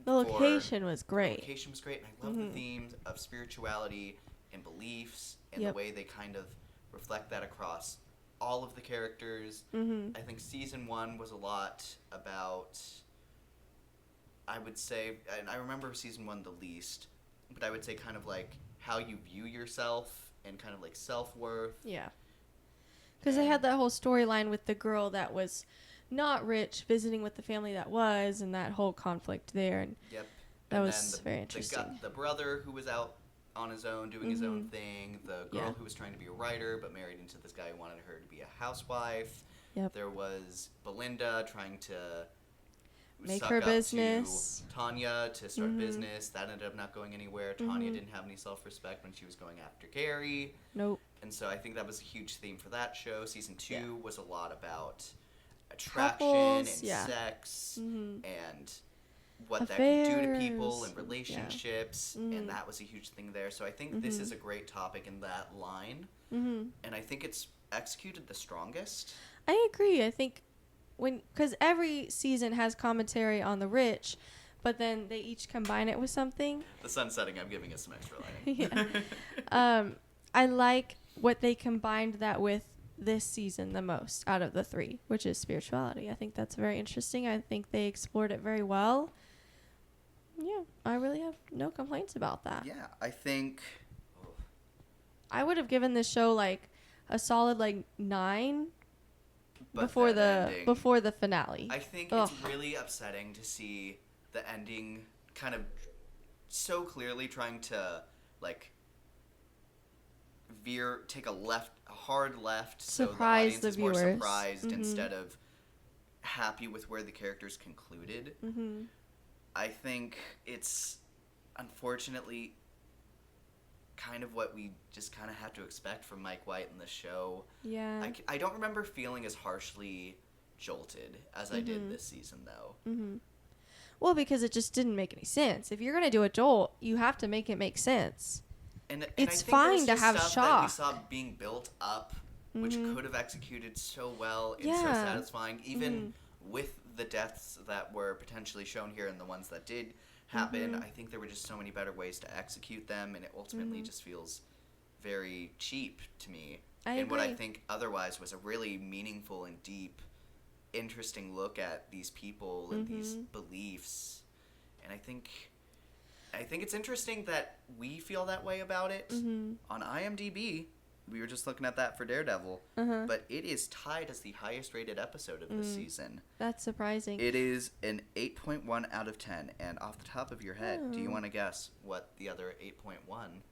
The location was great. The location was great, and I love the themes of spirituality and beliefs and Yep. the way they kind of reflect that across all of the characters. Mm-hmm. I think season 1 was a lot about, I would say, and I remember season 1 the least, but I would say kind of like how you view yourself and kind of like self-worth. Yeah. Because they had that whole storyline with the girl that was not rich visiting with the family that was, and that whole conflict there. And Yep. that And was then very interesting. The brother who was out on his own doing his own thing, the girl Yeah. who was trying to be a writer but married into this guy who wanted her to be a housewife. Yep. There was Belinda trying to Make suck her up business. to Tanya to start a business. That ended up not going anywhere. Tanya didn't have any self-respect when she was going after Gary. Nope. And so I think that was a huge theme for that show. Season 2 Yeah. was a lot about attraction Couples, and yeah. sex Mhm. and what that can do to people Affairs, and yeah. relationships, and that was a huge thing there. So I think this is a great topic in that line, and I think it's executed the strongest. I agree. I think because every season has commentary on the rich, but then they each combine it with something. The sun's setting. I'm giving it some extra lighting. Yeah. I like what they combined that with this season the most out of the 3, which is spirituality. I think that's very interesting. I think they explored it very well. Yeah, I really have no complaints about that. Yeah, I think. I would have given this show like a solid like 9 But before that the ending- finale. I think Ugh. it's really upsetting to see the ending kind of so clearly trying to like take a hard left, Surprise so the audience the is more viewers. surprised instead of happy with where the characters concluded. Mm-hmm. I think it's unfortunately kind of what we just kind of have to expect from Mike White in the show. Yeah. I don't remember feeling as harshly jolted as I did this season, though. Mm-hmm. Well, because it just didn't make any sense. If you're gonna do a jolt, you have to make it make sense. And It's I think there fine was to just have stuff shock. that we saw being built up, which could have executed so well and so Yeah. satisfying, even with the deaths that were potentially shown here and the ones that did happen. I think there were just so many better ways to execute them, and it ultimately just feels very cheap to me. I What I agree. think otherwise was a really meaningful and deep, interesting look at these people and these beliefs. And I think it's interesting that we feel that way about it. On IMDb, we were just looking at that for Daredevil, but it is tied as the highest rated episode of this season. That's surprising. It is an 8.1 out of 10. And off the top of your head, do you want to guess what the other 8.1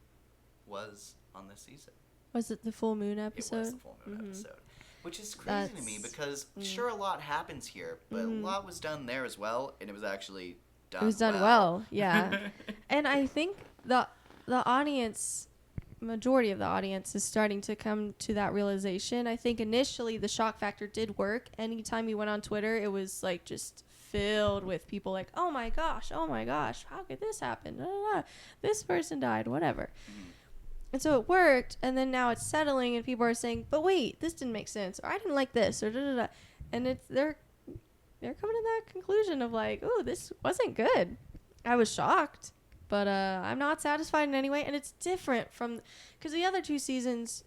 was on this season? Was it the full moon episode? It was the full moon episode. Which is crazy to me because sure a lot happens here, but a lot was done there as well, and it was actually done It was done well, yeah. And I think the audience, majority of the audience, is starting to come to that realization. I think initially the shock factor did work. Anytime you went on Twitter, it was like just filled with people like, oh my gosh, how could this happen? Da, da, da. This person died, whatever. And so it worked, and then now it's settling, and people are saying, but wait, this didn't make sense, or I didn't like this, or da-da-da. And they're coming to that conclusion of like, oh, this wasn't good. I was shocked, but I'm not satisfied in any way, and it's different from, because the other 2 seasons,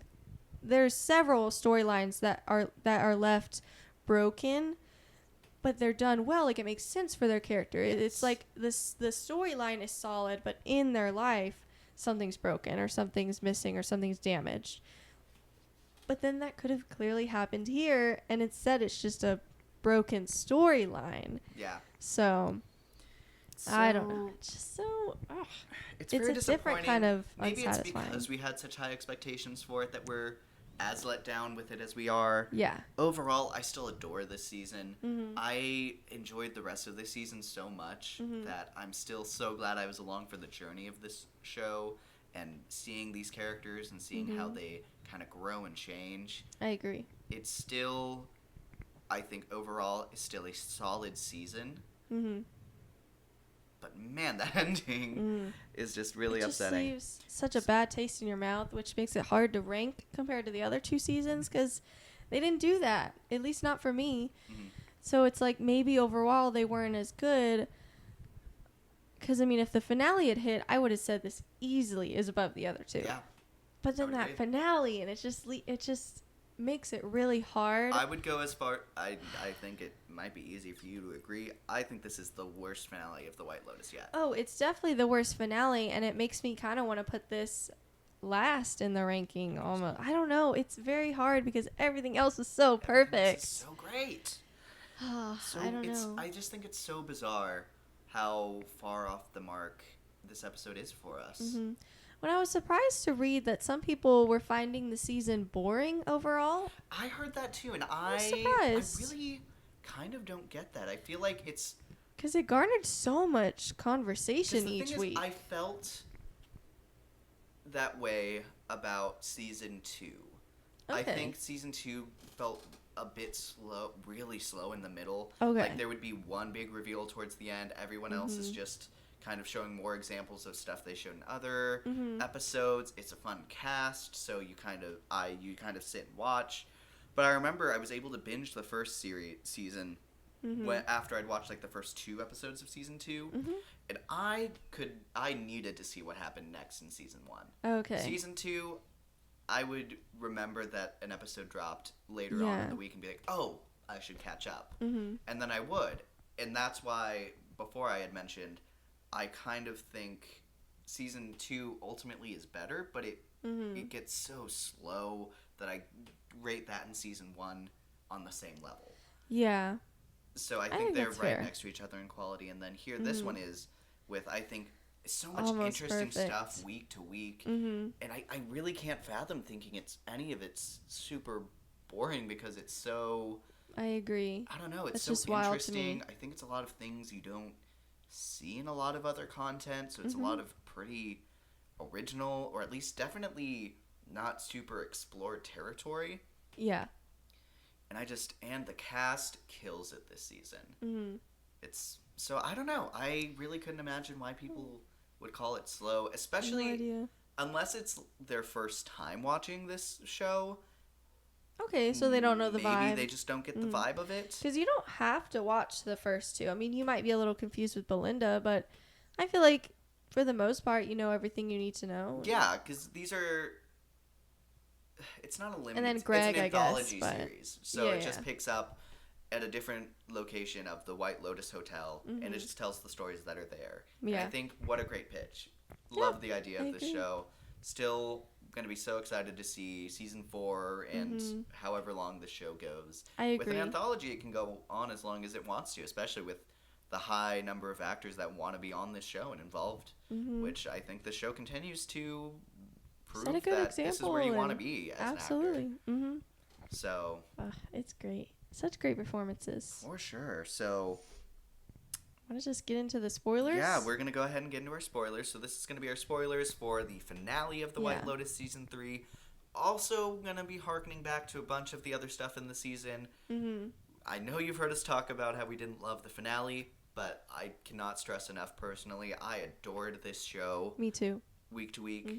there's several storylines that are left broken, but they're done well. Like, it makes sense for their character. It's like the storyline is solid, but in their life, something's broken or something's missing or something's damaged. But then that could have clearly happened here, and instead it's just a broken storyline. Yeah. So I don't know. It's just so. It's very a different kind of Maybe unsatisfying. it's because we had such high expectations for it that we're as let down with it as we are. Yeah. Overall, I still adore this season. Mm-hmm. I enjoyed the rest of this season so much that I'm still so glad I was along for the journey of this show and seeing these characters and seeing how they kind of grow and change. I agree. It's still, I think overall, is still a solid season. Mm-hmm. But man, that ending is just really upsetting. It just leaves such a bad taste in your mouth, which makes it hard to rank compared to the other two seasons, because they didn't do that, at least not for me. So it's like maybe overall they weren't as good, because I mean, if the finale had hit, I would have said this easily is above the other two. Yeah. But then that finale, and it just makes it really hard. I would go as far. I think it might be easy for you to agree. I think this is the worst finale of the White Lotus yet. Oh, it's definitely the worst finale, and it makes me kind of want to put this last in the ranking. Almost, I don't know. It's very hard because everything else is so perfect. It's so great. So I don't know. I just think it's so bizarre how far off the mark this episode is for us. Mm-hmm. When I was surprised to read that some people were finding the season boring overall. I heard that too, and was I surprised. really kind of don't get that. I feel like it's Because it garnered so much conversation each week. I felt that way about season 2. I Okay. think season 2 felt a bit slow, really slow in the middle. Okay. Like there would be one big reveal towards the end. Everyone else is just kind of showing more examples of stuff they showed in other episodes. It's a fun cast, so you kind of sit and watch. But I remember I was able to binge the first season after I'd watched like the first 2 episodes of season 2, and I needed to see what happened next in season 1. Okay. Season 2, I would remember that an episode dropped later on in the week and be like, oh, I should catch up. And then I would. And that's why, before I had mentioned, I kind of think season 2 ultimately is better, but it gets so slow that I rate that in season 1 on the same level. Yeah. So I think they're that's right fair. next to each other in quality. And then here, this one is with, I think, so much Almost interesting perfect. stuff week to week. And I really can't fathom thinking any of it's super boring because it's so, I agree. I don't know, it's It's so just wild to interesting. me. I think it's a lot of things you don't see in a lot of other content. So it's a lot of pretty original, or at least definitely not super explored territory. Yeah. And the cast kills it this season. It's so, I don't know. I really couldn't imagine why people would call it slow, especially No idea. unless it's their first time watching this show. Okay, so they don't know the Maybe vibe. they just don't get the vibe of it. Because you don't have to watch the first 2. I mean, you might be a little confused with Belinda, but I feel like for the most part, you know everything you need to know. Yeah, because these are. It's not a limited. And then Greg, it's an I guess, anthology but- series, so Yeah, it just yeah. picks up at a different location of the White Lotus Hotel, and it just tells the stories that are there. And Yeah. I think what a great pitch. Love the idea I of this agree. show. Still gonna be so excited to see season 4 and however long the show goes. I With an agree. anthology, it can go on as long as it wants to, especially with the high number of actors that want to be on this show and involved, which I think the show continues to prove Set a good that this is where you example want to and- be as Absolutely. an actor. So, It's great. Such great performances. for sure. So, Want to just get into the spoilers? yeah, we're going to go ahead and get into our spoilers. So, this is going to be our spoilers for the finale of The White Yeah. Lotus Season 3. Also, going to be harkening back to a bunch of the other stuff in the season. I know you've heard us talk about how we didn't love the finale, but I cannot stress enough personally. I adored this show Me too. week to week,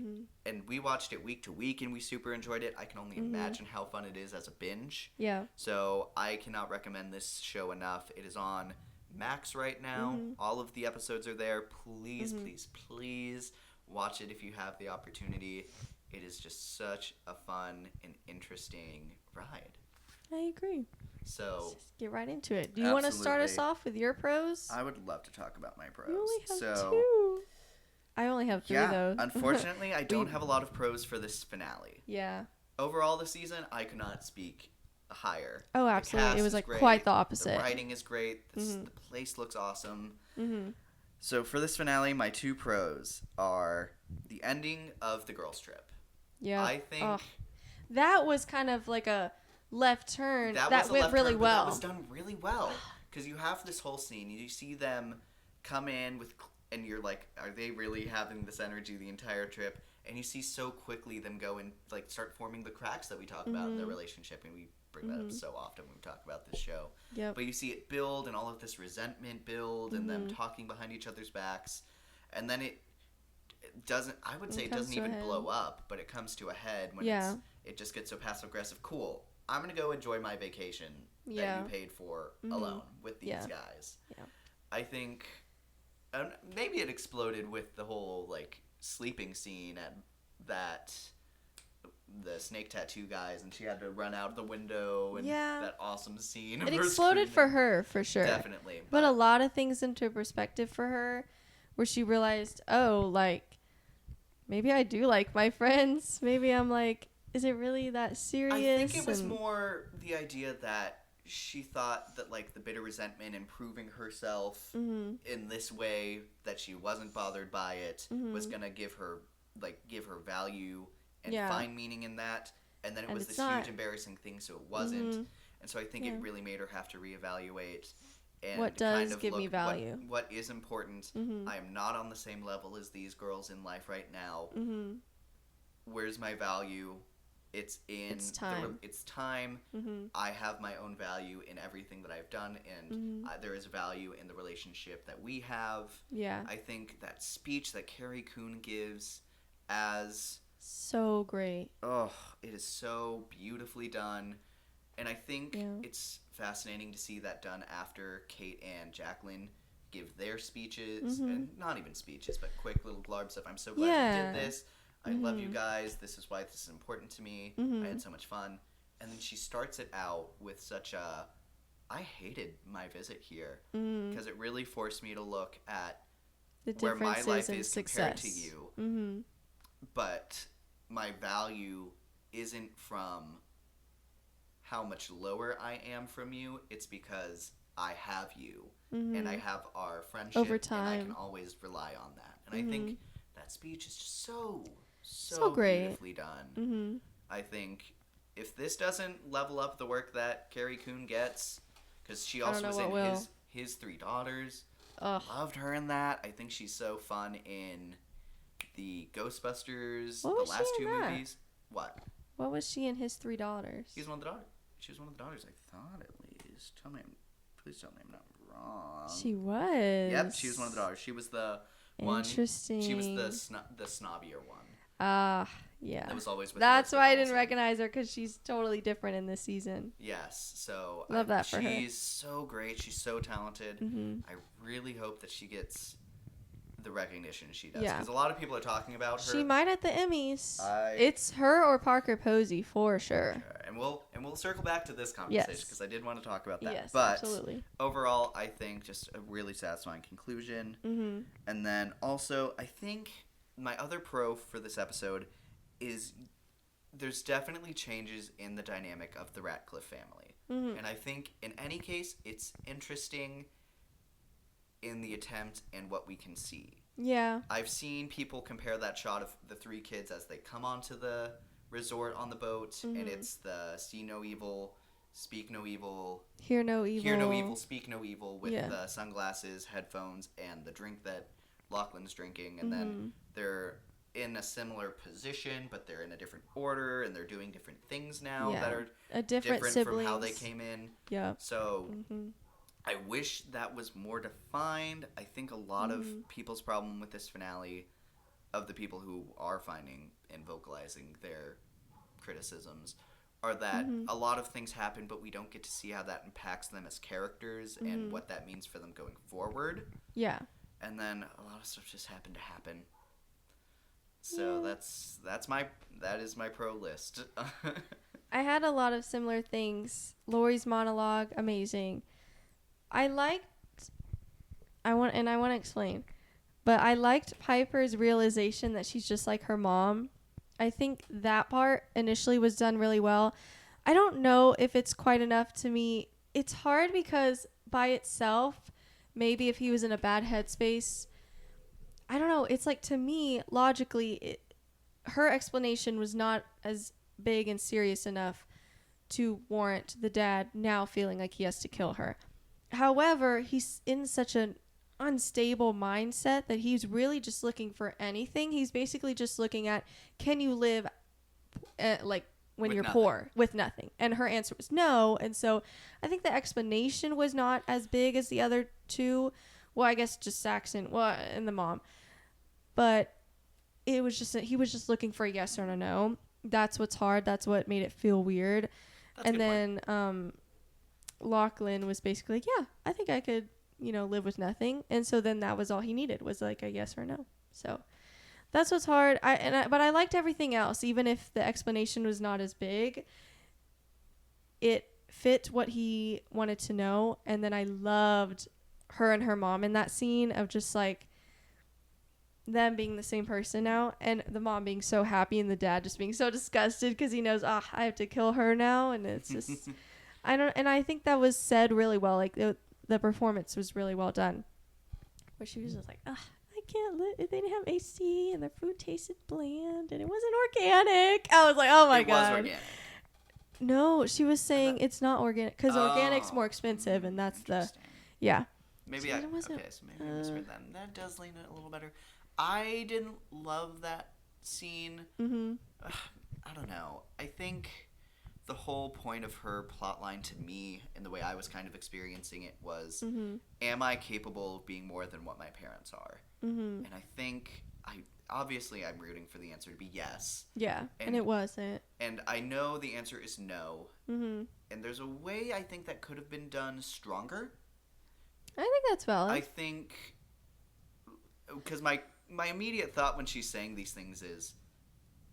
and we watched it week to week, and we super enjoyed it. I can only imagine how fun it is as a binge. Yeah. So I cannot recommend this show enough. It is on Max right now. All of the episodes are there. Please, please, please watch it if you have the opportunity. It is just such a fun and interesting ride. I agree. So Let's just get right into it. Do you want to start us Absolutely. off with your pros? I would love to talk about my pros. You only have so 2. I only have 3 yeah, though. unfortunately, I don't have a lot of pros for this finale. Yeah. Overall, this season, I could not speak higher. Oh, The absolutely. cast It was is like great, quite the opposite. The writing is great. The place looks awesome. Mhm. So for this finale, my 2 pros are the ending of the girls' trip. Yeah. I think Ugh. That was kind of like a left turn that was a went left really turn, but well. That was done really well because you have this whole scene. You see them come in with, and you're like, are they really having this energy the entire trip? And you see so quickly them go and like start forming the cracks that we talk about in their relationship, and we bring that up so often when we talk about this show. Yep. But you see it build and all of this resentment build and them talking behind each other's backs, and then it doesn't. I would say it comes doesn't to a even head. blow up, but it comes to a head when Yeah. it just gets so passive aggressive. Cool. I'm gonna go enjoy my vacation Yeah. that you paid for alone with these Yeah. guys. Yeah. I think maybe it exploded with the whole like sleeping scene at that the snake tattoo guys, and she had to run out the window, and Yeah. that awesome scene. Of It her exploded for screaming. her, for sure. Definitely, But a lot of things into perspective for her where she realized, oh, like, maybe I do like my friends. Maybe I'm like, is it really that serious? I think it was And- more the idea that she thought that like the bitter resentment and proving herself Mm-hmm. in this way that she wasn't bothered by it was gonna give her value and Yeah. find meaning in that, and then it And was it's this not. huge embarrassing thing, so it wasn't. Mhm. And so I think Yeah. it really made her have to reevaluate and What does kind of give me look value? what is important. Mhm. I am not on the same level as these girls in life right now. Mhm. Where's my value? It's in It's time. it's time. Mhm. I have my own value in everything that I've done, and there is value in the relationship that we have. Yeah. I think that speech that Carrie Coon gives as So great. it is so beautifully done, and I think Yeah. it's fascinating to see that done after Kate and Jacqueline give their speeches, and not even speeches, but quick little blurbs of "I'm so glad Yeah. you did this. I love you guys. This is why this is important to me. I had so much fun." And then she starts it out with such a, I hated my visit here because it really forced me to look at The where my differences life in is success. compared to you, Mhm. but my value isn't from how much lower I am from you. It's because I have you and I have our friendship, Over and I can time. always rely on that. And I think that speech is just so So great. beautifully done. Mhm. I think if this doesn't level up the work that Carrie Coon gets, because she also know was what in will. his 3 daughters. Ugh. Loved her in that. I think she's so fun in the Ghostbusters, What the was she last in 2 that? movies. What? What was she and his 3 daughters? She's one of the daughters. She was one of the daughters, I thought at least. Please tell me I'm not wrong. She was. Yep, she was one of the daughters. She was the one. Interesting. She was the snobbier one. Ah, yeah. That was always with That's Elizabeth why I didn't Olsen. recognize her, because she's totally different in this season. Yes, so Love that for her. She's so great. She's so talented. Mhm. I really hope that she gets the recognition she does. Yeah. Because a lot of people are talking about her. She might at the Emmys. I- It's her or Parker Posey for sure. And we'll circle back to this conversation Yes. because I did want to talk about that. Yes, but absolutely. overall, I think just a really satisfying conclusion. Mhm. And then also, I think my other pro for this episode is there's definitely changes in the dynamic of the Ratcliffe family. Mhm. And I think in any case, it's interesting in the attempt and what we can see. Yeah. I've seen people compare that shot of the 3 kids as they come onto the resort on the boat, and it's the see no evil, speak no evil, Hear no evil. hear no evil, speak no evil, with Yeah. the sunglasses, headphones, and the drink that Lachlan's drinking, and then they're in a similar position, but they're in a different order, and they're doing different things now Yeah. that are A different different siblings. from how they came in. Yep. So Mhm. I wish that was more defined. I think a lot of people's problem with this finale, of the people who are finding and vocalizing their criticisms, are that a lot of things happen, but we don't get to see how that impacts them as characters and what that means for them going forward. Yeah. And then a lot of stuff just happened to happen. So that is my pro list. I had a lot of similar things. Lori's monologue, amazing. I want to explain, but I liked Piper's realization that she's just like her mom. I think that part initially was done really well. I don't know if it's quite enough to me. It's hard because by itself, maybe if he was in a bad headspace, I don't know. It's like, to me, logically, her explanation was not as big and serious enough to warrant the dad now feeling like he has to kill her. However, he's in such an unstable mindset that he's really just looking for anything. He's basically just looking at, can you live like when you're poor with nothing? And her answer was no. And so I think the explanation was not as big as the other two. Well, I guess just Saxon, and the mom. But it was just, he was just looking for a yes or a no. That's what's hard. That's what made it feel weird. That's and then Lachlan was basically like, yeah, I think I could, live with nothing. And so then that was all he needed, was like a yes or no. So that's what's hard. But I liked everything else, even if the explanation was not as big. It fit what he wanted to know. And then I loved her and her mom in that scene of just like them being the same person now, and the mom being so happy and the dad just being so disgusted because he knows, I have to kill her now. And it's just I think that was said really well. Like the performance was really well done, where she was just like, I can't live. They didn't have AC and their food tasted bland and it wasn't organic. I was like, oh my god. It was organic. No, she was saying it's not organic because organic's more expensive, and that's Maybe I misread that. That does lean it a little better. I didn't love that scene. Mm-hmm. I don't know. I think the whole point of her plotline to me, and the way I was kind of experiencing it, was, am I capable of being more than what my parents are? Mm-hmm. And I think obviously I'm rooting for the answer to be yes. Yeah, and it wasn't. And I know the answer is no. Mm-hmm. And there's a way I think that could have been done stronger. I think that's valid. I think, because my immediate thought when she's saying these things is,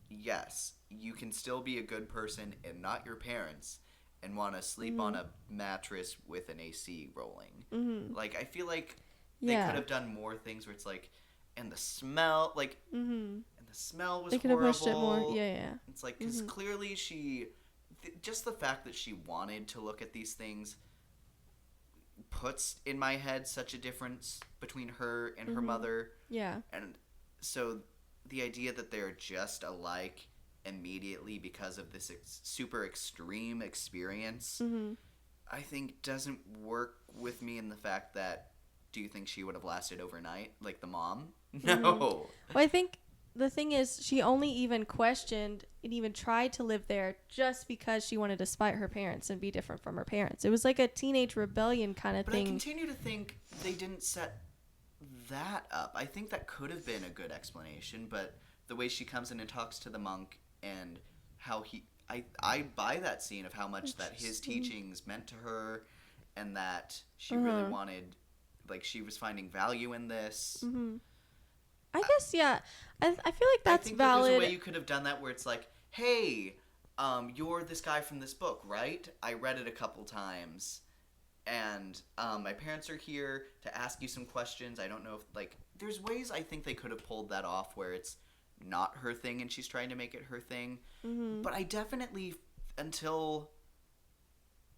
yes, you can still be a good person and not your parents and want to sleep on a mattress with an AC rolling. Mm-hmm. Like, I feel like they could have done more things where it's like, and the smell, like, and the smell was horrible. They could have pushed it more, yeah. It's like, because clearly just the fact that she wanted to look at these things puts in my head such a difference between her and her mother. Yeah. And so the idea that they're just alike immediately because of this super extreme experience, I think doesn't work with me in the fact that, do you think she would have lasted overnight like the mom? No. Well, I think the thing is, she only even questioned and even tried to live there just because she wanted to spite her parents and be different from her parents. It was like a teenage rebellion kind of thing. But I continue to think they didn't set that up. I think that could have been a good explanation, but the way she comes in and talks to the monk and how I buy that scene of how much that his teachings meant to her and that she really wanted, like, she was finding value in this. I guess, yeah. I feel like that's valid. There's a way you could have done that where it's like, hey, you're this guy from this book, right? I read it a couple times, and my parents are here to ask you some questions. I don't know if, like, there's ways I think they could have pulled that off where it's not her thing and she's trying to make it her thing. But I definitely, until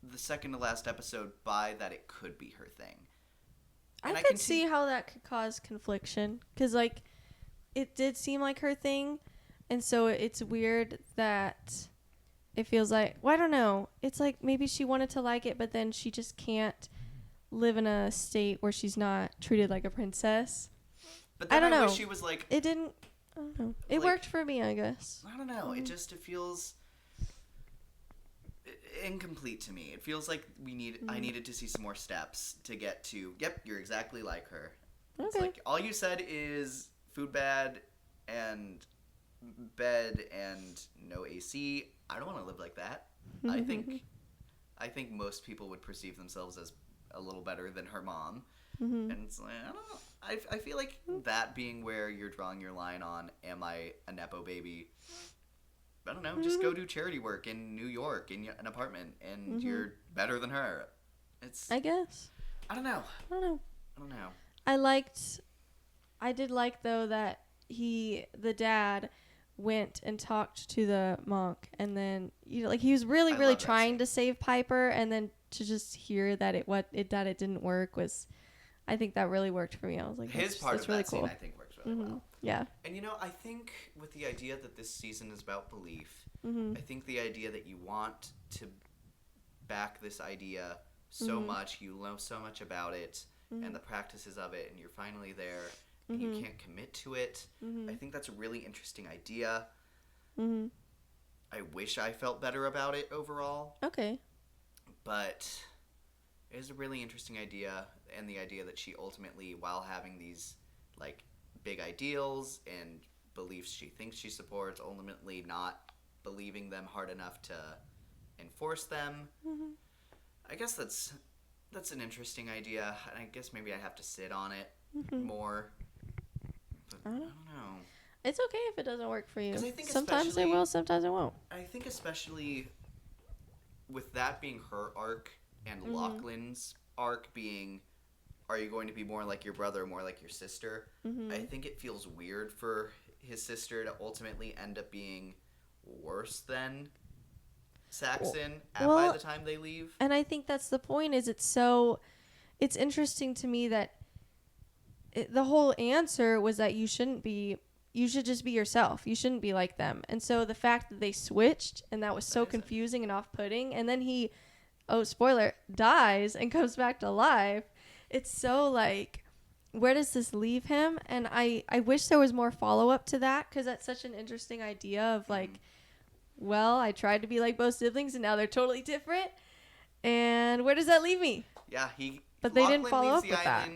the second to last episode, buy that it could be her thing. I could see how that could cause confliction, because, like, it did seem like her thing, and so it's weird that it feels like, well, I don't know, it's like maybe she wanted to like it, but then she just can't live in a state where she's not treated like a princess. But then I don't know. Wish she was like, it didn't, I don't know. It worked for me, I guess. I don't know. It feels incomplete to me. It feels like I needed to see some more steps to get to, yep, you're exactly like her. Okay. It's like, all you said is food bad and bed and no AC. I don't want to live like that. I think most people would perceive themselves as a little better than her mom. And it's like, I don't know. I feel like that being where you're drawing your line on, am I a Nepo baby I don't know, just go do charity work in New York in an apartment, and you're better than her. I guess. I don't know. I did like though that the dad went and talked to the monk, and then he was really trying to save Piper, and then to just hear that it didn't work was, I think that really worked for me. I was like, his part of really that cool. scene I think works really well. Yeah. And I think with the idea that this season is about belief, I think the idea that you want to back this idea so much, you know so much about it, and the practices of it, and you're finally there, and you can't commit to it. I think that's a really interesting idea. I wish I felt better about it overall. Okay. But it is a really interesting idea, and the idea that she ultimately, while having these like big ideals and beliefs she thinks she supports, ultimately not believing them hard enough to enforce them. I guess that's an interesting idea, and I guess maybe I have to sit on it more. But I don't know. It's okay if it doesn't work for you. I think sometimes it will, sometimes it won't. I think especially with that being her arc and Lachlan's arc being, are you going to be more like your brother or more like your sister? I think it feels weird for his sister to ultimately end up being worse than Saxon by the time they leave. And I think that's the point, is it's interesting to me that the whole answer was that you should just be yourself. You shouldn't be like them. And so the fact that they switched, and that was so confusing and off-putting, and then he, spoiler, dies and comes back to life. It's so like, where does this leave him? And I wish there was more follow-up to that, because that's such an interesting idea of like, well, I tried to be like both siblings, and now they're totally different. And where does that leave me? Yeah, But they didn't follow up with that.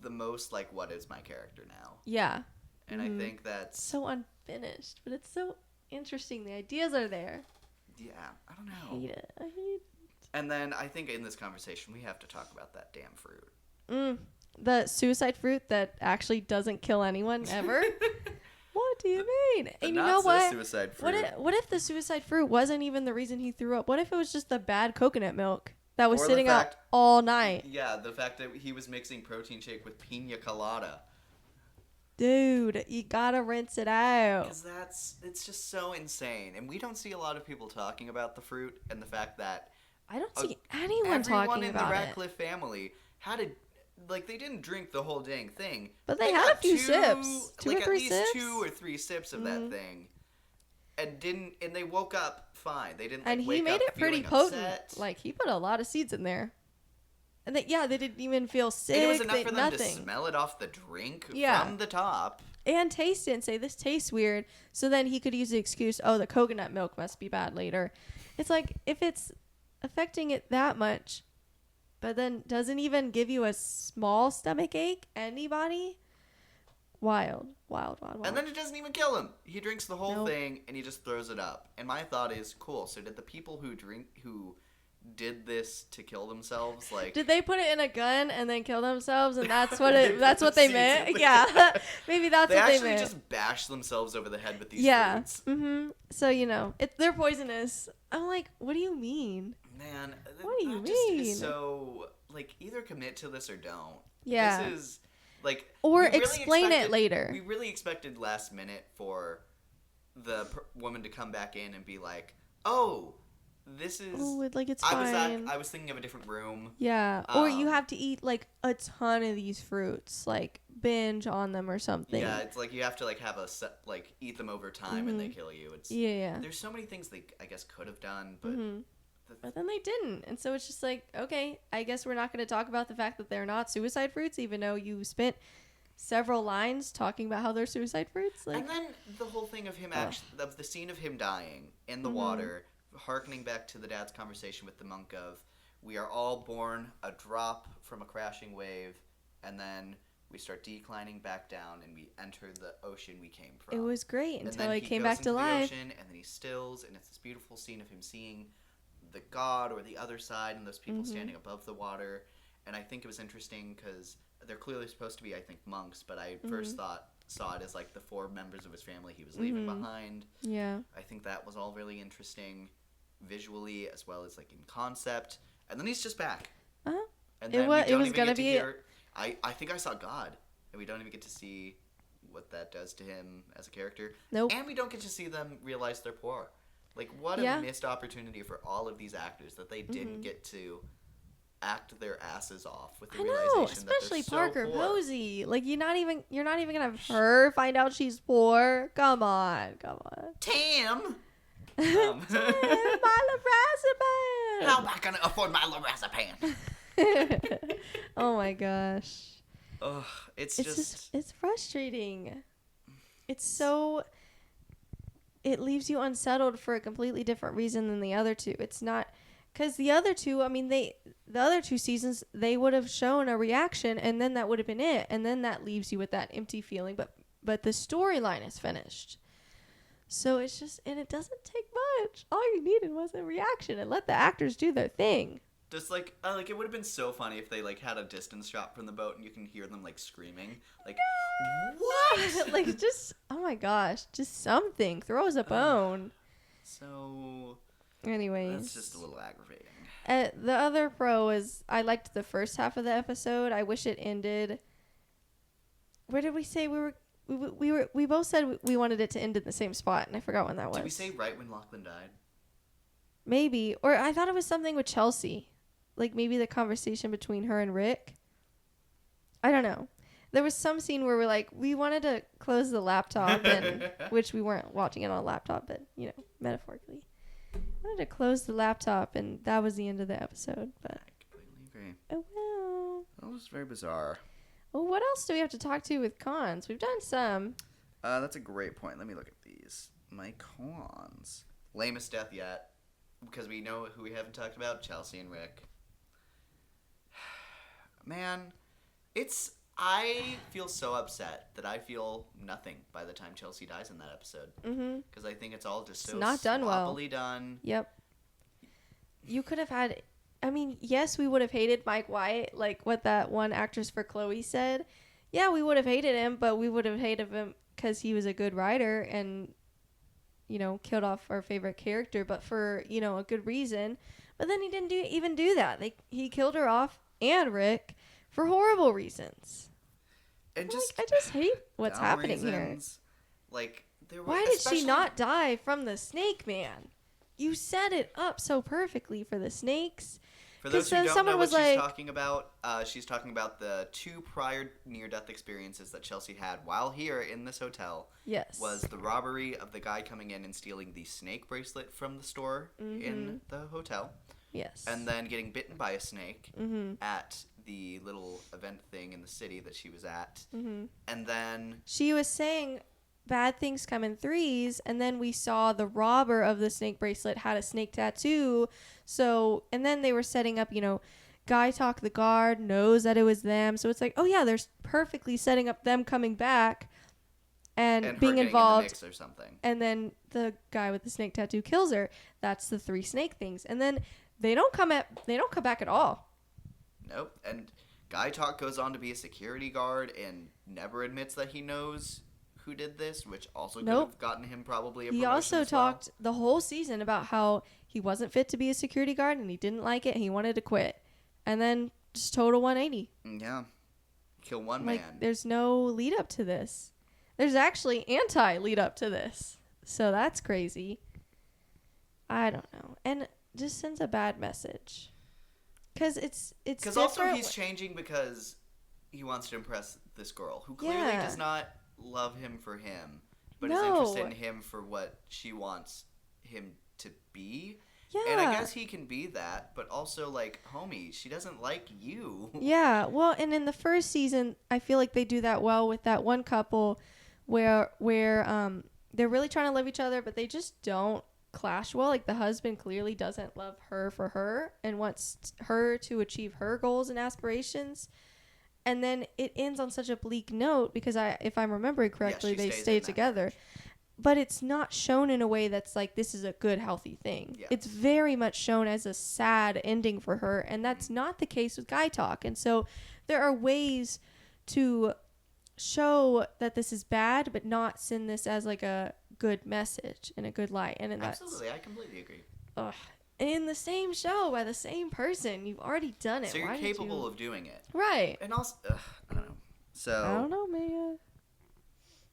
The most like, what is my character now? Yeah. And I think that's so unfinished, but it's so interesting. The ideas are there. Yeah, I don't know. I hate it. And then I think in this conversation we have to talk about that damn fruit. The suicide fruit that actually doesn't kill anyone ever. What do you mean? And you know what? Suicide fruit. What if the suicide fruit wasn't even the reason he threw up? What if it was just the bad coconut milk that was sitting out all night? Yeah, the fact that he was mixing protein shake with pina colada. Dude, you gotta rinse it out. Because it's just so insane. And we don't see a lot of people talking about the fruit, and the fact that I don't see anyone talking about it. Everyone in the Ratcliffe family had they didn't drink the whole dang thing. But they had a few sips. At least 2 or 3 sips of that thing. And they woke up fine. They didn't wake up and he made it pretty potent. Upset. Like, he put a lot of seeds in there. And they didn't even feel sick. And it was enough for them nothing. to smell it off the drink from the top. And taste it and say, this tastes weird. So then he could use the excuse, the coconut milk must be bad later. It's like, if it's affecting it that much, but then doesn't even give you a small stomach ache, anybody? Wild. And then it doesn't even kill him. He drinks the whole thing and he just throws it up. And my thought is, cool, so did the people who did this to kill themselves, did they put it in a gun and then kill themselves, and that's what they meant? Yeah. Maybe that's what they meant. They actually just bash themselves over the head with these fruits. So they're poisonous. I'm like, what do you mean? Man, what do you mean? Just is so either commit to this or don't. Yeah. This is or explain it later. We really expected last minute for the woman to come back in and be like, "Oh, this is it's fine. I was thinking of a different room." Yeah. Or you have to eat a ton of these fruits, binge on them or something. Yeah, it's you have to have a set, eat them over time and they kill you. It's There's so many things they I guess could have done, but but then they didn't. And so it's just okay, I guess we're not going to talk about the fact that they're not suicide fruits, even though you spent several lines talking about how they're suicide fruits. And then the whole thing of him of the scene of him dying in the water, harkening back to the dad's conversation with the monk of, we are all born a drop from a crashing wave, and then we start declining back down and we enter the ocean we came from. It was great until he came goes back to into the life. ocean, and then he stills, and it's this beautiful scene of him seeing the god or the other side and those people standing above the water. And I think it was interesting because they're clearly supposed to be, I think, monks, but I first thought saw it as like the 4 members of his family he was leaving behind. Yeah. I think that was all really interesting visually as well as like in concept. And then he's just back. Uh-huh. And then we don't it was even gonna get to be hear. I think I saw God, and we don't even get to see what that does to him as a character. Nope. And we don't get to see them realize they're poor. Like, what a Yeah. missed opportunity for all of these actors that they didn't get to act their asses off with the I realization know, that especially they're Parker so poor. Posey. Like you're not even gonna have her find out she's poor. Come on. Tam! My How am I gonna afford my lorazepam? lorazepam. Oh my gosh. Ugh, it's It's just it's frustrating. It's so. It leaves you unsettled for a completely different reason than the other two. It's not. Because the other two, I mean, the other 2 seasons, they would have shown a reaction, and then that would have been it, and then that leaves you with that empty feeling. But the storyline is finished, so it's just, and it doesn't take much. All you needed was a reaction, and let the actors do their thing. just like it would have been so funny if they like had a distance shot from the boat and you can hear them like screaming, like what? Like just, oh my gosh, just something. Throw us a bone. So Anyways, that's just a little aggravating. The other pro is I liked the first half of the episode. I wish it ended. Where did we say we both said we wanted it to end in the same spot, and I forgot when that was. Did we say right when Lachlan died? Maybe, or I thought it was something with Chelsea, like maybe the conversation between her and Rick. I don't know. There was some scene where we wanted to close the laptop, and which we weren't watching it on a laptop, but metaphorically. Wanted to close the laptop, and that was the end of the episode. But I completely agree. oh well. That was very bizarre. Well, what else do we have to talk to with cons? We've done some. That's a great point. Let me look at these. My cons. Lamest death yet, because we know who we haven't talked about: Chelsea and Rick. Man, I feel so upset that I feel nothing by the time Chelsea dies in that episode. Mm-hmm. Because I think it's all just so not done well. sloppily done. Yep. You could have had... I mean, yes, we would have hated Mike White, like what that one actress for Chloe said. Yeah, we would have hated him, but we would have hated him because he was a good writer and, killed off our favorite character, but for, a good reason. But then he didn't even do that. He killed her off and Rick for horrible reasons. And just I just hate what's dumb happening reasons. here. Why did she not die from the snake man? You set it up so perfectly for the snakes. For those who don't someone know what was she's talking about the 2 prior near-death experiences that Chelsea had while here in this hotel. Yes. Was the robbery of the guy coming in and stealing the snake bracelet from the store in the hotel. Yes. And then getting bitten by a snake Mm-hmm. at the little event thing in the city that she was at. Mm-hmm. And then... She was saying bad things come in threes, and then we saw the robber of the snake bracelet had a snake tattoo. So, and then they were setting up, Guy Talk, the guard, knows that it was them. So it's like, oh yeah, they're perfectly setting up them coming back and being involved. In the mix or something. And then the guy with the snake tattoo kills her. That's the 3 snake things. And then they don't come back at all. Nope. And Guy Talk goes on to be a security guard and never admits that he knows who did this, which also could have gotten him probably a promotion. He also as well. talked the whole season about how he wasn't fit to be a security guard and he didn't like it and he wanted to quit. And then just total 180. Yeah. Kill one Like, man. there's no lead up to this. There's actually lead up to this. So that's crazy. I don't know. And just sends a bad message. Because it's Because also he's changing because he wants to impress this girl who clearly does not love him for him, but is interested in him for what she wants him to be. Yeah. And I guess he can be that, but also, homie, she doesn't like you. Yeah. Well, and in the first season, I feel like they do that well with that one couple where they're really trying to love each other, but they just don't clash well. Like, the husband clearly doesn't love her for her and wants her to achieve her goals and aspirations. And then it ends on such a bleak note because if I'm remembering correctly, they stay together. But it's not shown in a way that's like, this is a good, healthy thing. Yes. It's very much shown as a sad ending for her. And that's not the case with Guy Talk. And so there are ways to show that this is bad, but not send this as like a good message and a good light. And that's Absolutely, I completely agree. ugh. In the same show by the same person, you've already done it. So you're Why capable of doing it. Right. And also, I don't know. So I don't know, man.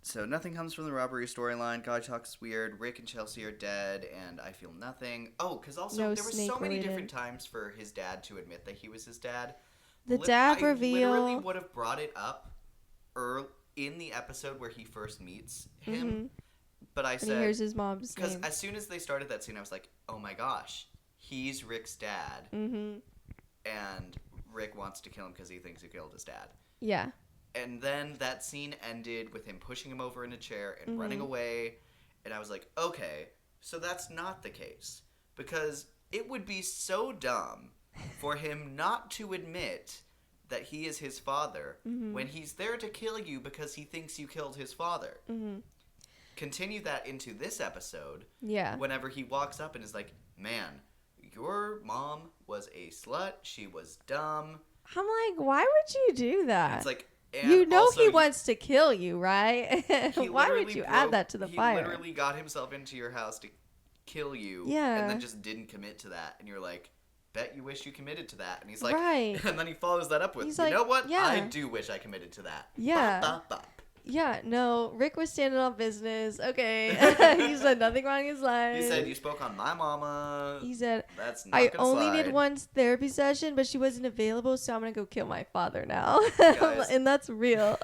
So nothing comes from the robbery storyline. God talks weird. Rick and Chelsea are dead, and I feel nothing. Oh, because also No there were snake so many related. different times for his dad to admit that he was his dad. The dad I reveal. literally would have brought it up in the episode where he first meets him, but I And he said hears his mom's because name. as soon as they started that scene, I was like, "Oh my gosh, he's Rick's dad," and Rick wants to kill him because he thinks he killed his dad. Yeah. And then that scene ended with him pushing him over in a chair and running away. And I was like, okay, so that's not the case. Because it would be so dumb for him not to admit that he is his father when he's there to kill you because he thinks you killed his father. Continue that into this episode. Yeah. Whenever he walks up and is like, man, your mom was a slut. She was dumb. I'm like, why would you do that? It's like, and you know also, he wants to kill you, right? he Why would literally you add that to the he fire? He literally got himself into your house to kill you. Yeah. And then just didn't commit to that. And you're like, bet you wish you committed to that. And he's like, Right. And then he follows that up with, He's you like, know what? yeah. I do wish I committed to that. Yeah. Bop, bop, bop. Yeah, no, Rick was standing on business. Okay. He said nothing wrong in his life. He said, you spoke on my mama. He said, That's not I gonna only slide. did one therapy session, but she wasn't available, so I'm going to go kill my father now. Guys. And that's real.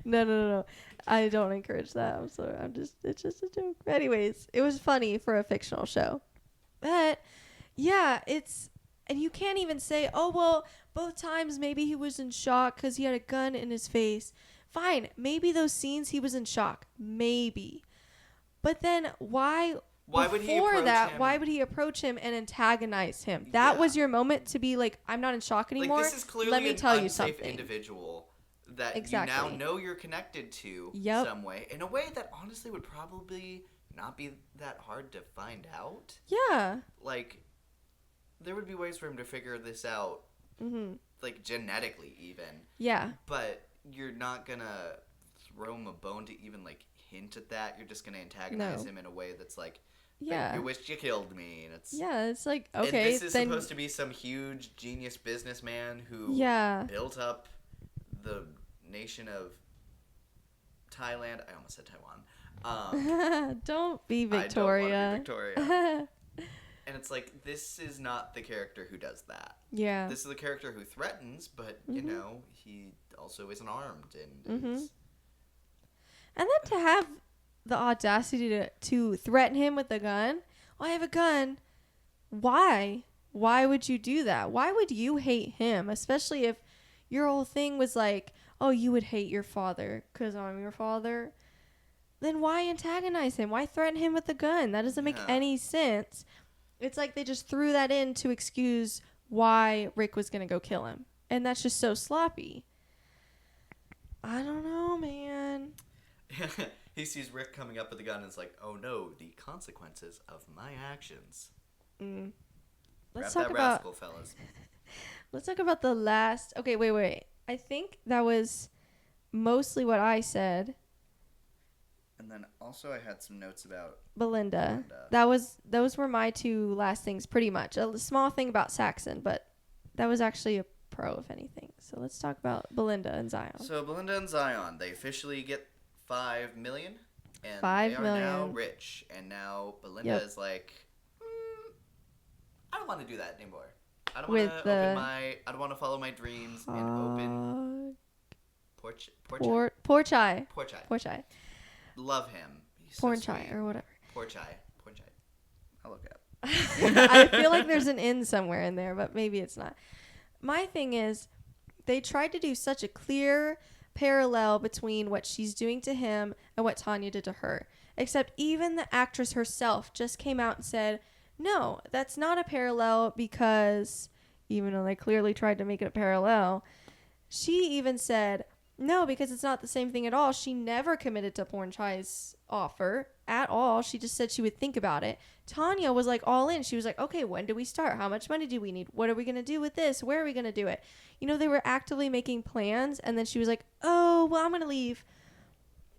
No. I don't encourage that. I'm sorry. It's just a joke. Anyways, it was funny for a fictional show. But, yeah, and you can't even say, oh, well, both times maybe he was in shock because he had a gun in his face. Fine. Maybe those scenes he was in shock. Maybe. But then why would he before approach that, him? why would he approach him and antagonize him? That Yeah. was your moment to be like, I'm not in shock anymore. Like, this is clearly Let me an tell you unsafe something. individual that Exactly. you now know you're connected to Yep. some way. In a way that honestly would probably not be that hard to find out. Yeah. Like, there would be ways for him to figure this out, like, genetically even. Yeah. But you're not gonna throw him a bone to even, like, hint at that. You're just gonna antagonize No. him in a way that's like, Yeah. you wished you killed me. And it's... Yeah, it's like, And okay, this is then supposed to be some huge genius businessman who yeah. built up the nation of Thailand. I almost said Taiwan. Don't be I don't want Victoria. to be Victoria. And it's like, this is not the character who does that. Yeah. This is the character who threatens, but, you know, he also isn't armed. And it's... And then to have the audacity to threaten him with a gun. Oh, I have a gun. Why? Why would you do that? Why would you hate him? Especially if your whole thing was like, oh, you would hate your father because I'm your father. Then why antagonize him? Why threaten him with a gun? That doesn't make any sense. It's like they just threw that in to excuse why Rick was going to go kill him. And that's just so sloppy. I don't know, man. He sees Rick coming up with a gun and is like, oh no, the consequences of my actions. Let's Grab talk that about rascal, fellas. Let's talk about the last. Okay, wait. I think that was mostly what I said. And then also I had some notes about Belinda. Those were my two last things pretty much. A small thing about Saxon, but that was actually a pro if anything. So let's talk about Belinda and Zion. So Belinda and Zion, they officially get $5 million, and $5 they are million. now rich. And now Belinda Yep. is like, I don't want to do that anymore. I don't With want to I don't want to follow my dreams and open Poor chai. Love him. He's Porn so chai sweet. or whatever. Porn chai. I'll look it up. I feel like there's an in somewhere in there, but maybe it's not. My thing is, they tried to do such a clear parallel between what she's doing to him and what Tanya did to her. Except even the actress herself just came out and said, no, that's not a parallel because even though they clearly tried to make it a parallel, she even said, No, because it's not the same thing at all. She never committed to Porn Chai's offer at all. She just said she would think about it. Tanya was like all in. She was like, okay, when do we start? How much money do we need? What are we going to do with this? Where are we going to do it? You know, they were actively making plans. And then she was like, oh, well, I'm going to leave.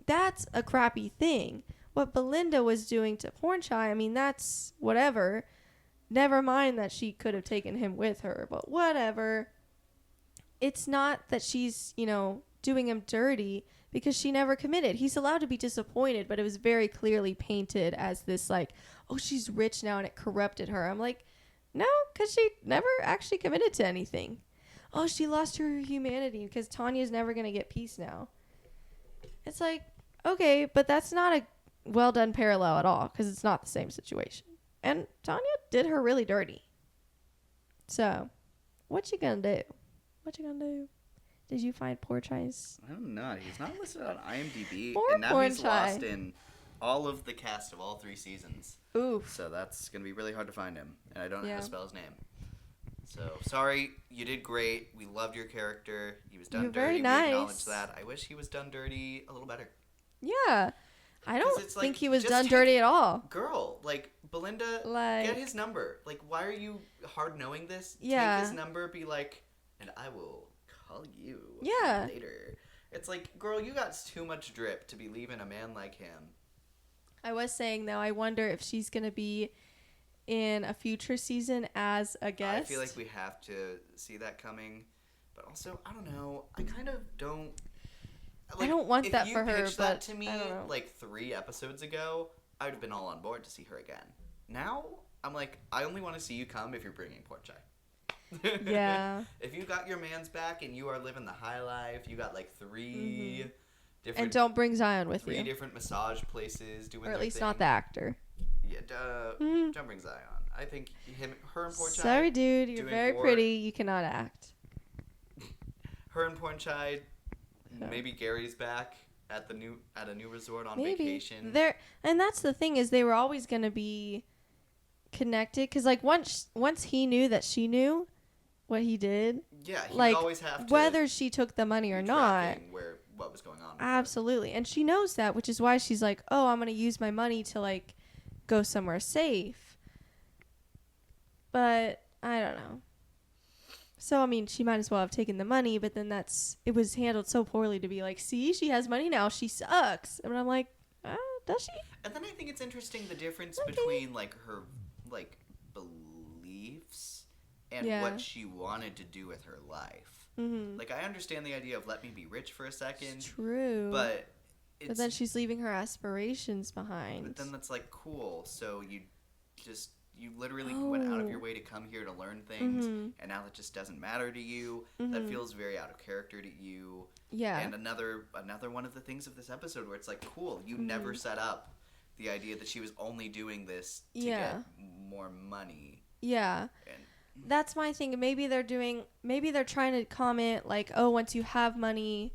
That's a crappy thing. What Belinda was doing to Porn Chai, I mean, that's whatever. Never mind that she could have taken him with her, but whatever. It's not that she's, you know, doing him dirty because she never committed. He's allowed to be disappointed, but it was very clearly painted as this like, oh, she's rich now and it corrupted her. I'm like, no, because she never actually committed to anything. Oh, she lost her humanity because Tanya's never going to get peace now. It's like, okay, but that's not a well done parallel at all because it's not the same situation. And Tanya did her really dirty. So, what you gonna do? What you gonna do? Did you find Porn Chai's? I don't know. He's not listed on IMDb. Poor and now Porn he's Chai. lost in all of the cast of all 3 seasons. Oof. So that's going to be really hard to find him. And I don't know how Yeah. to spell his name. So, sorry. You did great. We loved your character. He was done You're dirty. very We nice. acknowledge that. I wish he was done dirty a little better. Yeah. I don't it's like, think he was just done take- dirty at all. Girl, like, Belinda, Like- get his number. Like, why are you hard knowing this? Yeah. Take his number, be like, and I will call you Yeah. later. It's like, girl, you got too much drip to be leaving a man like him. I was saying, though, I wonder if she's going to be in a future season as a guest. I feel like we have to see that coming. But also, I don't know. I kind of don't... I don't want if that you for her, pitched that but to me, I don't know. like 3 episodes ago, I would have been all on board to see her again. Now, I'm like, I only want to see you come if you're bringing Porn Chai. Yeah. If you got your man's back and you are living the high life, you got like 3 different... And don't bring Zion with 3 you. different massage places doing Or at their least thing. not the actor. Yeah, don't bring Zion. I think her and Porn Chai... Sorry, dude. You're doing very war- pretty. You cannot act. Her and Porn Chai, maybe Gary's back at a new resort on Maybe. vacation. And that's the thing is they were always going to be connected. Because, like, once he knew that she knew what he did, Yeah, he like, would always have to whether she took the money or be not, tracking what was going on with her. absolutely. And she knows that, which is why she's like, oh, I'm going to use my money to, like, go somewhere safe. But I don't know. So, I mean, she might as well have taken the money, but then it was handled so poorly to be like, see, she has money now. She sucks. And I'm like, does she? And then I think it's interesting the difference Okay. between, like, her, like, beliefs and Yeah. what she wanted to do with her life. Mm-hmm. Like, I understand the idea of let me be rich for a second, True. but it's... But then she's leaving her aspirations behind. But then that's, like, cool. So you literally went out of your way to come here to learn things, Mhm. and now that just doesn't matter to you. Mhm. That feels very out of character to you. Yeah. And another one of the things of this episode where it's like, cool, you Mm-hmm. never set up the idea that she was only doing this to Yeah. get more money. Yeah. And That's my thing. Maybe they're trying to comment like, oh, once you have money,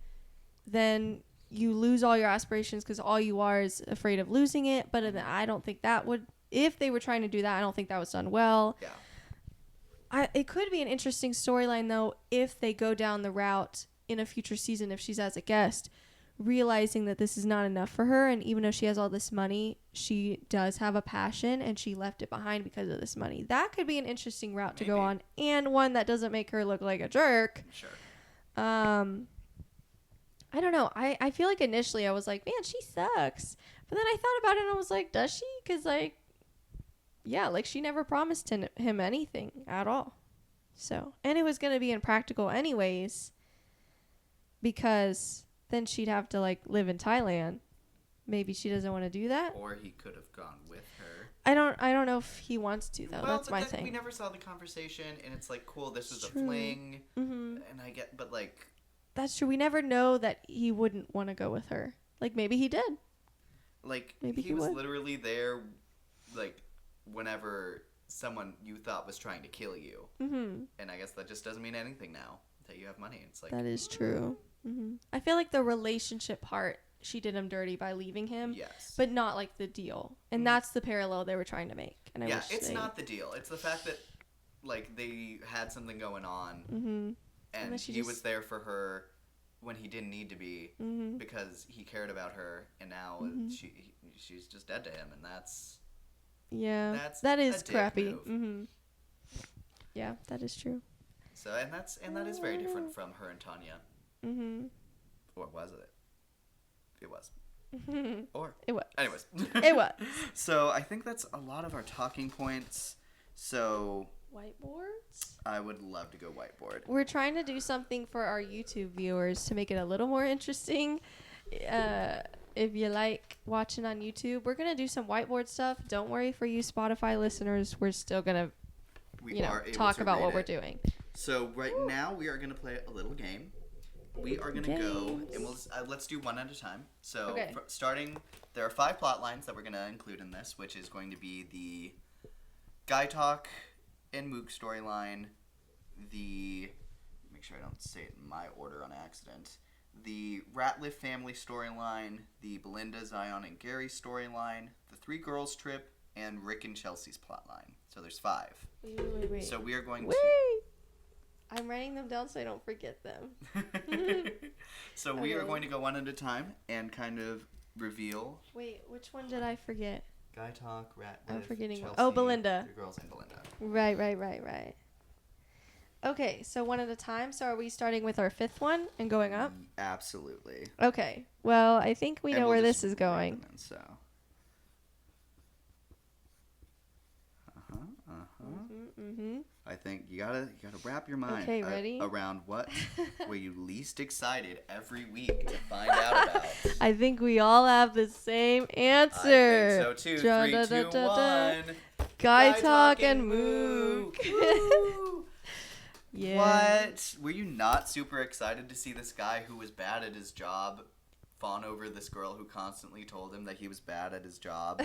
then you lose all your aspirations because all you are is afraid of losing it. But I don't think that would, if they were trying to do that, I don't think that was done well. yeah. It could be an interesting storyline, though, if they go down the route in a future season, if she's as a guest, realizing that this is not enough for her. And even though she has all this money, she does have a passion and she left it behind because of this money. That could be an interesting route to go Maybe. on, and one that doesn't make her look like a jerk. Sure. I don't know. I feel like initially I was like, man, she sucks. But then I thought about it and I was like, does she? Because, like, yeah, like she never promised him anything at all. So, and it was going to be impractical anyways, because then she'd have to, like, live in Thailand. Maybe she doesn't want to do that. Or he could have gone with her. I don't know if he wants to, though. Well, That's but my then thing. we never saw the conversation, and it's like, cool, this was a True. fling. Mm-hmm. And I get, but like, That's true. We never know that he wouldn't want to go with her. Like, maybe he did. Maybe he he was would. literally there, like, whenever someone you thought was trying to kill you. Mm-hmm. And I guess that just doesn't mean anything now that you have money. It's like, That is true. Mm-hmm. I feel like the relationship part, she did him dirty by leaving him, yes. but not like the deal. And that's the parallel they were trying to make. And I yeah, wish it's they... not the deal. It's the fact that, like, they had something going on, Mm-hmm. and then she he just- was there for her, when he didn't need to be because he cared about her, and now she's just dead to him, and that's that is a dick crappy. move. Yeah, that is true. So that is very different from her and Tanya. Or was it? It was. Or it was. Anyways, it was. So I think that's a lot of our talking points. So whiteboards. I would love to go whiteboard. We're trying to do something for our YouTube viewers to make it a little more interesting. If you like watching on YouTube, we're gonna do some whiteboard stuff. Don't worry for you Spotify listeners. We're still gonna, talk about what we're doing. So right now we are gonna play a little game. We are gonna go and let's do one at a time. So starting, there are 5 plot lines that we're gonna include in this, which is going to be the Guy Talk and Mook storyline, make sure I don't say it in my order on accident, the Ratliff family storyline, the Belinda, Zion, and Gary storyline, the 3 girls trip, and Rick and Chelsea's plotline. So there's 5. Wait. So we are going to... I'm writing them down so I don't forget them. So we are going to go one at a time and kind of reveal... Wait, which one did I forget? Guy Talk, Ratliff, I'm forgetting Chelsea, one. Oh, Belinda. 3 girls and Belinda. Right. Okay, so one at a time. So are we starting with our 5th one and going up? Absolutely. Okay. Well, I think we know where this is going. I think you gotta wrap your mind ready? Around what were you least excited every week to find out about. I think we all have the same answer. I think so too. 3, 2, 1. Guy Talk and Mook. Yeah. What? Were you not super excited to see this guy who was bad at his job fawn over this girl who constantly told him that he was bad at his job?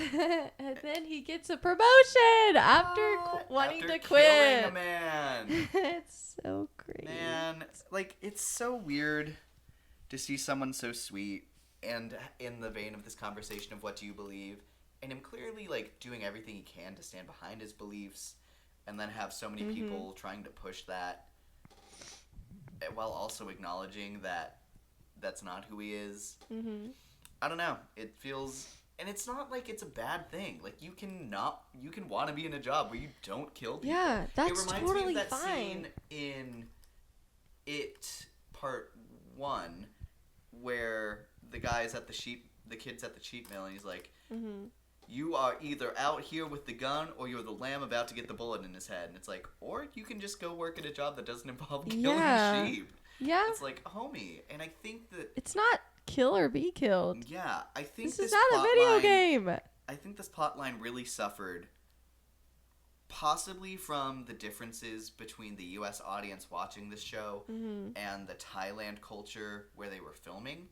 And then he gets a promotion after wanting to quit. Killing a man. It's so crazy. Man, it's so weird to see someone so sweet and in the vein of this conversation of what do you believe, and him clearly doing everything he can to stand behind his beliefs, and then have so many people trying to push that while also acknowledging that that's not who he is. I don't know. It feels, and it's not like it's a bad thing. You can want to be in a job where you don't kill people. Yeah, that's it reminds totally me of that fine. Scene in It Part 1 where the kid's at the sheep mill, and he's like, you are either out here with the gun or you're the lamb about to get the bullet in his head. And it's or you can just go work at a job that doesn't involve killing sheep. Yeah. It's homie. And I think that... It's not kill or be killed. Yeah, I think this is not a video game. I think this plotline really suffered possibly from the differences between the U.S. audience watching this show and the Thailand culture where they were filming.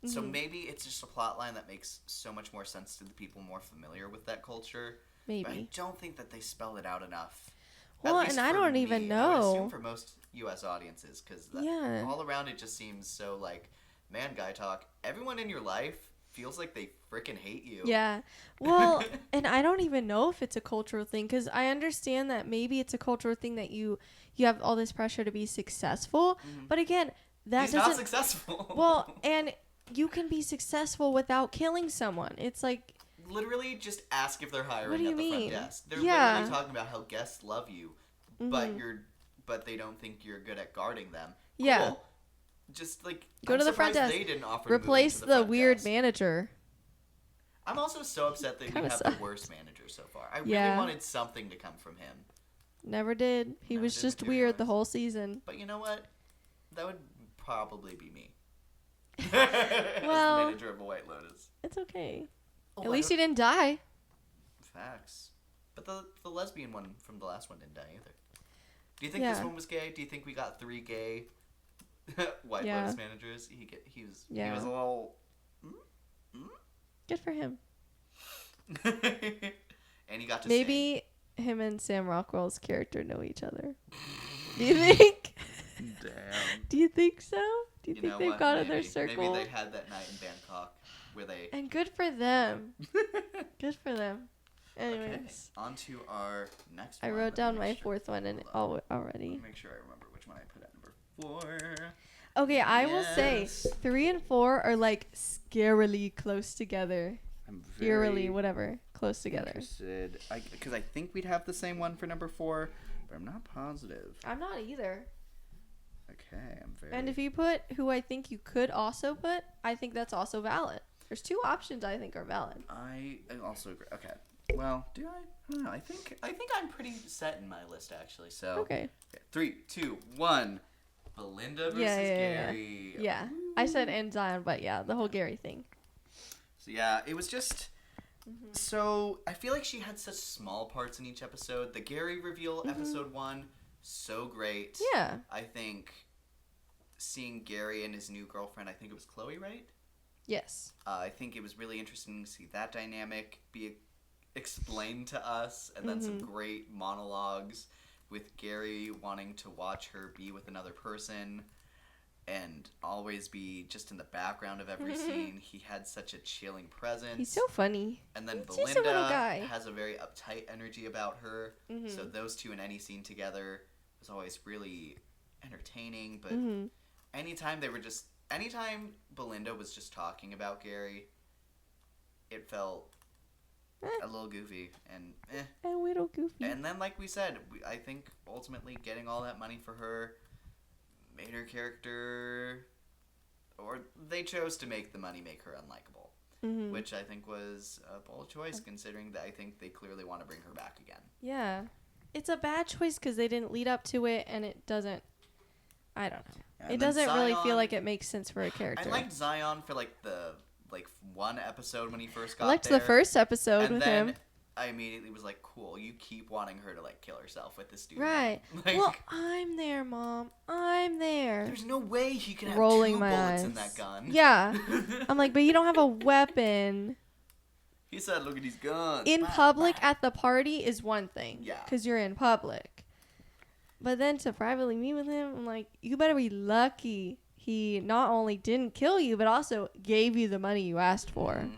So maybe it's just a plotline that makes so much more sense to the people more familiar with that culture. Maybe. But I don't think that they spell it out enough. Well, and I don't even know. I would assume for most U.S. audiences, because all around it just seems so man, Guy Talk, everyone in your life feels like they freaking hate you. Yeah. Well, and I don't even know if it's a cultural thing, because I understand that maybe it's a cultural thing that you have all this pressure to be successful. But again, He's not successful. Well, and you can be successful without killing someone. It's literally just ask if they're hiring what do you at the mean? front desk. They're literally talking about how guests love you, but they don't think you're good at guarding them. Yeah. Cool. Just go to the front desk. They didn't offer replace to the front weird desk. manager. I'm also so upset that we have the worst manager so far. I really wanted something to come from him. Never did. He was just weird the whole season. But you know what? That would probably be me. Well, as the manager of a White Lotus. It's okay. Oh, At least he didn't die. Facts. But the lesbian one from the last one didn't die either. Do you think this one was gay? Do you think we got 3 gay White Lotus managers? He was a little... Good for him. And he got to maybe him and Sam Rockwell's character know each other. Do you think? Damn. Do you think so? Do you think they've got in their circle? Maybe they had that night in Bangkok where they... And good for them. Good for them. Anyways. Okay, on to our next one. I wrote down my 4th one already. Make sure I remember which one I put at number 4. Okay, I will say Yes. 3 and 4 are like scarily close together. I'm Eerily, whatever, close together. interested. Because I think we'd have the same one for number 4, but I'm not positive. I'm not either. Okay, I'm very. And if you put who I think you could also put, I think that's also valid. There's 2 options I think are valid. I also agree. Okay. Well, do I? I don't know. I think I'm pretty set in my list actually. So. Okay. 3, 2, 1. Belinda versus Gary. Yeah. I said and Zion, but yeah, the whole Gary thing. So yeah, it was just. So I feel like she had such small parts in each episode. The Gary reveal, episode 1, so great. Yeah. I think seeing Gary and his new girlfriend, I think it was Chloe, right? Yes. I think it was really interesting to see that dynamic be explained to us, and then some great monologues with Gary wanting to watch her be with another person and always be just in the background of every scene. He had such a chilling presence. He's so funny. And then He's just a little Belinda guy. has a very uptight energy about her. So those two in any scene together was always really entertaining. But anytime Belinda was just talking about Gary, it felt a little goofy and A little goofy. And then, like we said, I think ultimately getting all that money for her made her character, or they chose to make the money make her unlikable, which I think was a bold choice considering that I think they clearly want to bring her back again. Yeah. It's a bad choice because they didn't lead up to it, and it doesn't. I don't know. And It then doesn't really Zion- feel like it makes sense for a character. I liked Zion for the one episode when he first got I liked there. the first episode and with then him. I immediately was like, cool, you keep wanting her to kill herself with this dude. Right. Like, Well, I'm there, Mom. I'm there. there's no way he can have Rolling 2 my bullets eyes. in that gun. Yeah. I'm like, but you don't have a weapon. He said, look at these guns. In Bah, public bah. at the party is one thing. Yeah. Because you're in public. But then to privately meet with him, I'm like, you better be lucky he not only didn't kill you, but also gave you the money you asked for.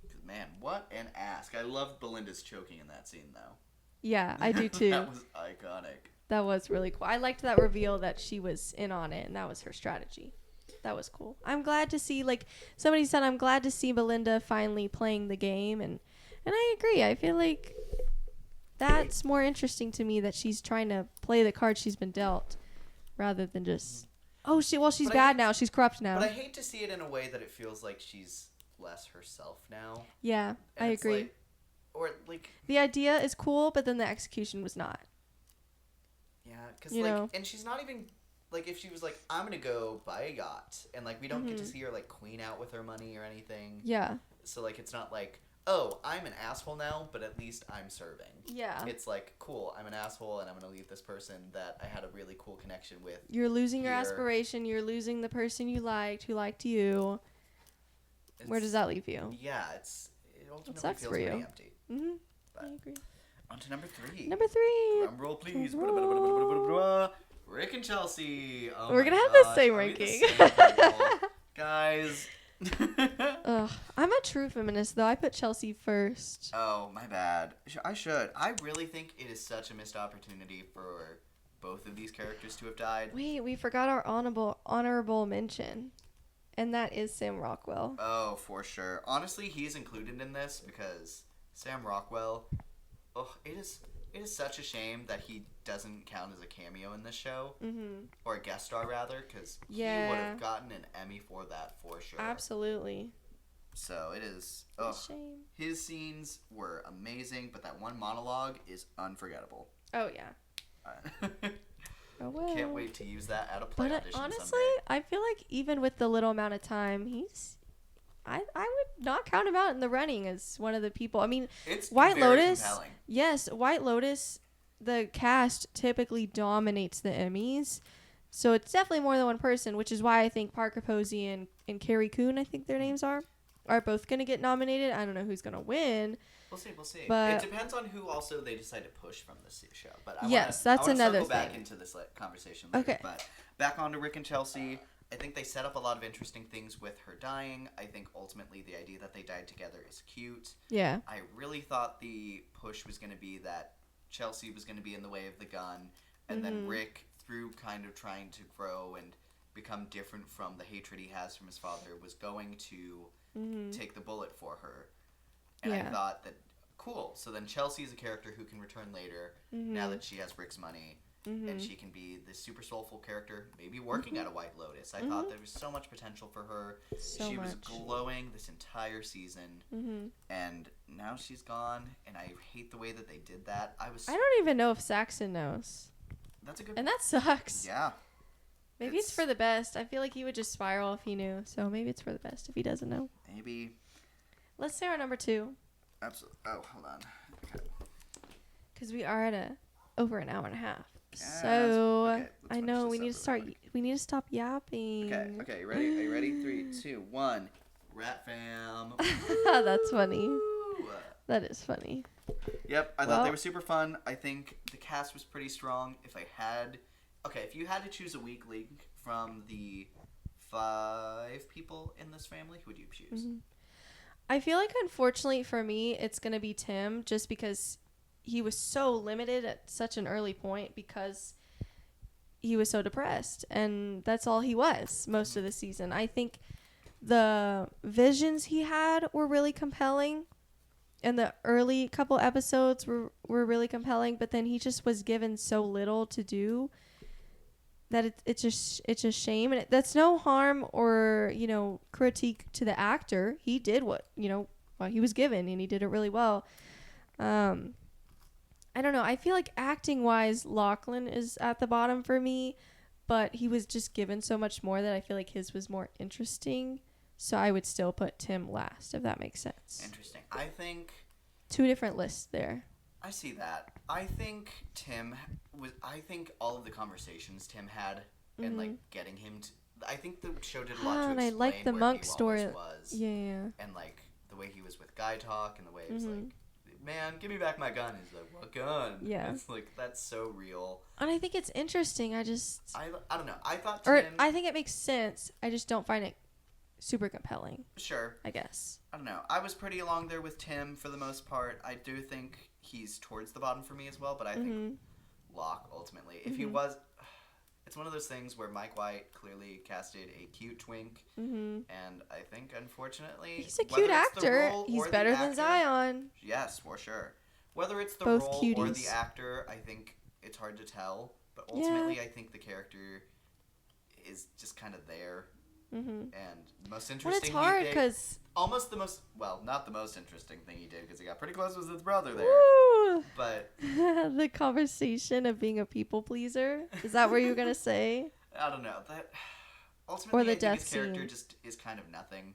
Because, man, what an ask. I loved Belinda's choking in that scene, though. Yeah, I do too. That was iconic. That was really cool. I liked that reveal that she was in on it, and that was her strategy. That was cool. I'm glad to see, somebody said, I'm glad to see Belinda finally playing the game, and I agree. I feel like that's more interesting to me, that she's trying to play the cards she's been dealt, rather than just, she's But bad now, she's corrupt now. But I hate to see it in a way that it feels like she's less herself now. Yeah, And I it's agree. The idea is cool, but then the execution was not. Yeah, because You know? and she's not even if she was like, I'm gonna go buy a yacht, and we don't get to see her queen out with her money or anything. Yeah. So it's not like, oh, I'm an asshole now, but at least I'm serving. Yeah. It's cool, I'm an asshole, and I'm gonna leave this person that I had a really cool connection with. You're losing your here. aspiration. You're losing the person you liked, who liked you. Where does that leave you? Yeah, it ultimately sucks feels for you. pretty empty. Mm-hmm. But I agree. on to number 3. Number 3. Drum roll, please. Drum Rick and Chelsea. Oh We're my gonna have the gosh, same are we the ranking. same people? Guys. Ugh. I'm a true feminist, though. I put Chelsea first. Oh, my bad. I should. I really think it is such a missed opportunity for both of these characters to have died. Wait, we forgot our honorable mention. And that is Sam Rockwell. Oh, for sure. Honestly, he's included in this because Sam Rockwell, it is such a shame that he doesn't count as a cameo in this show. Mm-hmm. Or a guest star, rather, because he would have gotten an Emmy for that, for sure. Absolutely. So it is. A shame. His scenes were amazing, but that one monologue is unforgettable. Oh, yeah. Oh, well. Can't wait to use that at a play But audition honestly, someday. I feel like even with the little amount of time, I would not count him out in the running as one of the people. I mean, It's White very Lotus. compelling. Yes, White Lotus. The cast typically dominates the Emmys, so it's definitely more than one person. Which is why I think Parker Posey and Carrie Coon, I think their names are both gonna get nominated. I don't know who's gonna win. We'll see. But it depends on who also they decide to push from this show. But Yes, I that's wanna another circle back thing. into this conversation later. Okay. But back on to Rick and Chelsea. I think they set up a lot of interesting things with her dying. I think ultimately the idea that they died together is cute. Yeah. I really thought the push was going to be that Chelsea was going to be in the way of the gun, and then Rick, through kind of trying to grow and become different from the hatred he has from his father was going to take the bullet for her. And I thought that, cool. So then Chelsea is a character who can return later now that she has Rick's money. And she can be this super soulful character, maybe working at a White Lotus. I thought there was so much potential for her. She was glowing this entire season. And now she's gone, and I hate the way that they did that. I don't even know if Saxon knows. That's a good... And that sucks. Yeah. Maybe it's for the best. I feel like he would just spiral if he knew. So maybe it's for the best if he doesn't know. Maybe. Let's say our number 2. Absolutely. Oh, hold on. Okay. Because we are at over an hour and a half. Yes. So Okay, I know we need to start. We need to stop yapping. Okay. Ready? Are you ready? 3, 2, 1. Rat Fam. That's funny. Woo! That is funny. Yep, I thought they were super fun. I think the cast was pretty strong. If you had to choose a weak link from the 5 people in this family, who would you choose? I feel like, unfortunately for me, it's gonna be Tim, just because he was so limited at such an early point because he was so depressed, and that's all he was most of the season. I think the visions he had were really compelling, and the early couple episodes were really compelling, but then he just was given so little to do that it's a shame. And that's no harm or, critique to the actor. He did what he was given, and he did it really well. I don't know. I feel like acting wise, Lachlan is at the bottom for me, but he was just given so much more that I feel like his was more interesting. So I would still put Tim last, if that makes sense. Interesting. I think 2 different lists there. I see that. I think I think all of the conversations Tim had and like getting him to. I think the show did a lot to and explain I like the where monk he story. always was. Yeah. And like the way he was with Guy Talk and the way it was like, man, give me back my gun. He's like, what gun? Yeah. It's like, that's so real. And I think it's interesting. I don't know. I thought Tim... I think it makes sense. I just don't find it super compelling. Sure. I guess. I don't know. I was pretty along there with Tim for the most part. I do think he's towards the bottom for me as well, but I think Locke, ultimately. If he was... It's one of those things where Mike White clearly casted a cute twink, and I think, unfortunately... He's a cute actor. He's better than Zion. Yes, for sure. Whether it's the Both role cuties. or the actor, I think it's hard to tell. But ultimately, I think the character is just kind of there. And the most interesting Well, it's hard because... Almost the most... Well, not the most interesting thing he did, because he got pretty close with his brother there. Woo! But... the conversation of being a people pleaser? Is that what you were going to say? I don't know. That ultimately, Or the I think death his character scene. just is kind of nothing.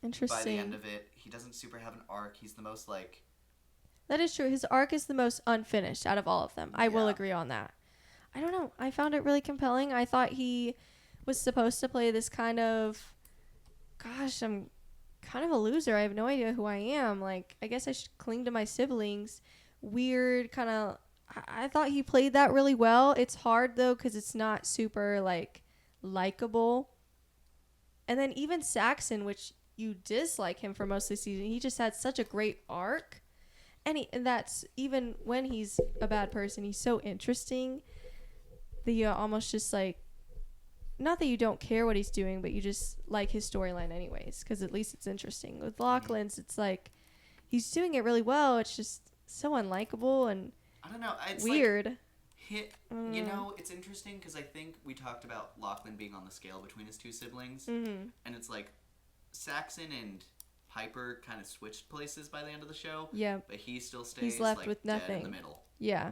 Interesting. By the end of it, he doesn't super have an arc. He's the most, like... That is true. His arc is the most unfinished out of all of them. I will agree on that. I don't know. I found it really compelling. I thought he was supposed to play this kind of... Gosh, I'm kind of a loser. I have no idea who I am. Like, I guess I should cling to my siblings. Weird kind of... I thought he played that really well. It's hard, though, because it's not super, like, likable. And then even Saxon, which you dislike him for most of the season, he just had such a great arc. And that's even when he's a bad person, he's so interesting that you almost just like, not that you don't care what he's doing, but you just like his storyline anyways, because at least it's interesting. With Lachlan's, it's like he's doing it really well. It's just so unlikable and I don't know. It's weird. It's interesting because I think we talked about Lachlan being on the scale between his 2 siblings, and it's like Saxon and Piper kind of switched places by the end of the show. Yeah. But he still stays He's left like with dead nothing. in the middle. Yeah.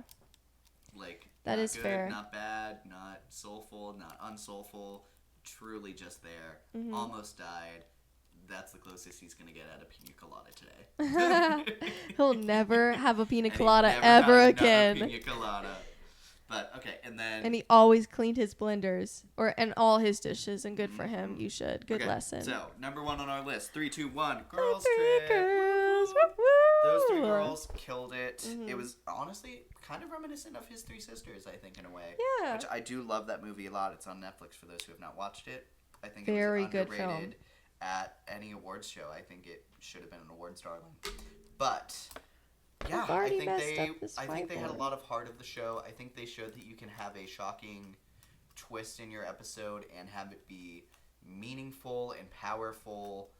Like that not is good, fair. Not bad, not soulful, not unsoulful, truly just there. Almost died. That's the closest he's gonna get at a pina colada today. He'll never have a pina And he colada never ever had again. another Pina colada. But okay, and then And he always cleaned his blenders and all his dishes, and good for him. You should. Good lesson. So number 1 on our list, 3, 2, 1, girls Three trip. girls. Woo, woo. Woo. Those 3 girls killed it. It was honestly kind of reminiscent of his 3 sisters, I think, in a way. Yeah. Which I do love that movie a lot. It's on Netflix for those who have not watched it. I think Very it was good underrated film. at any awards show. I think it should have been an awards darling. But yeah, I've I already think messed up this they had a whiteboard. lot of heart of the show. I think they showed that you can have a shocking twist in your episode and have it be meaningful and powerful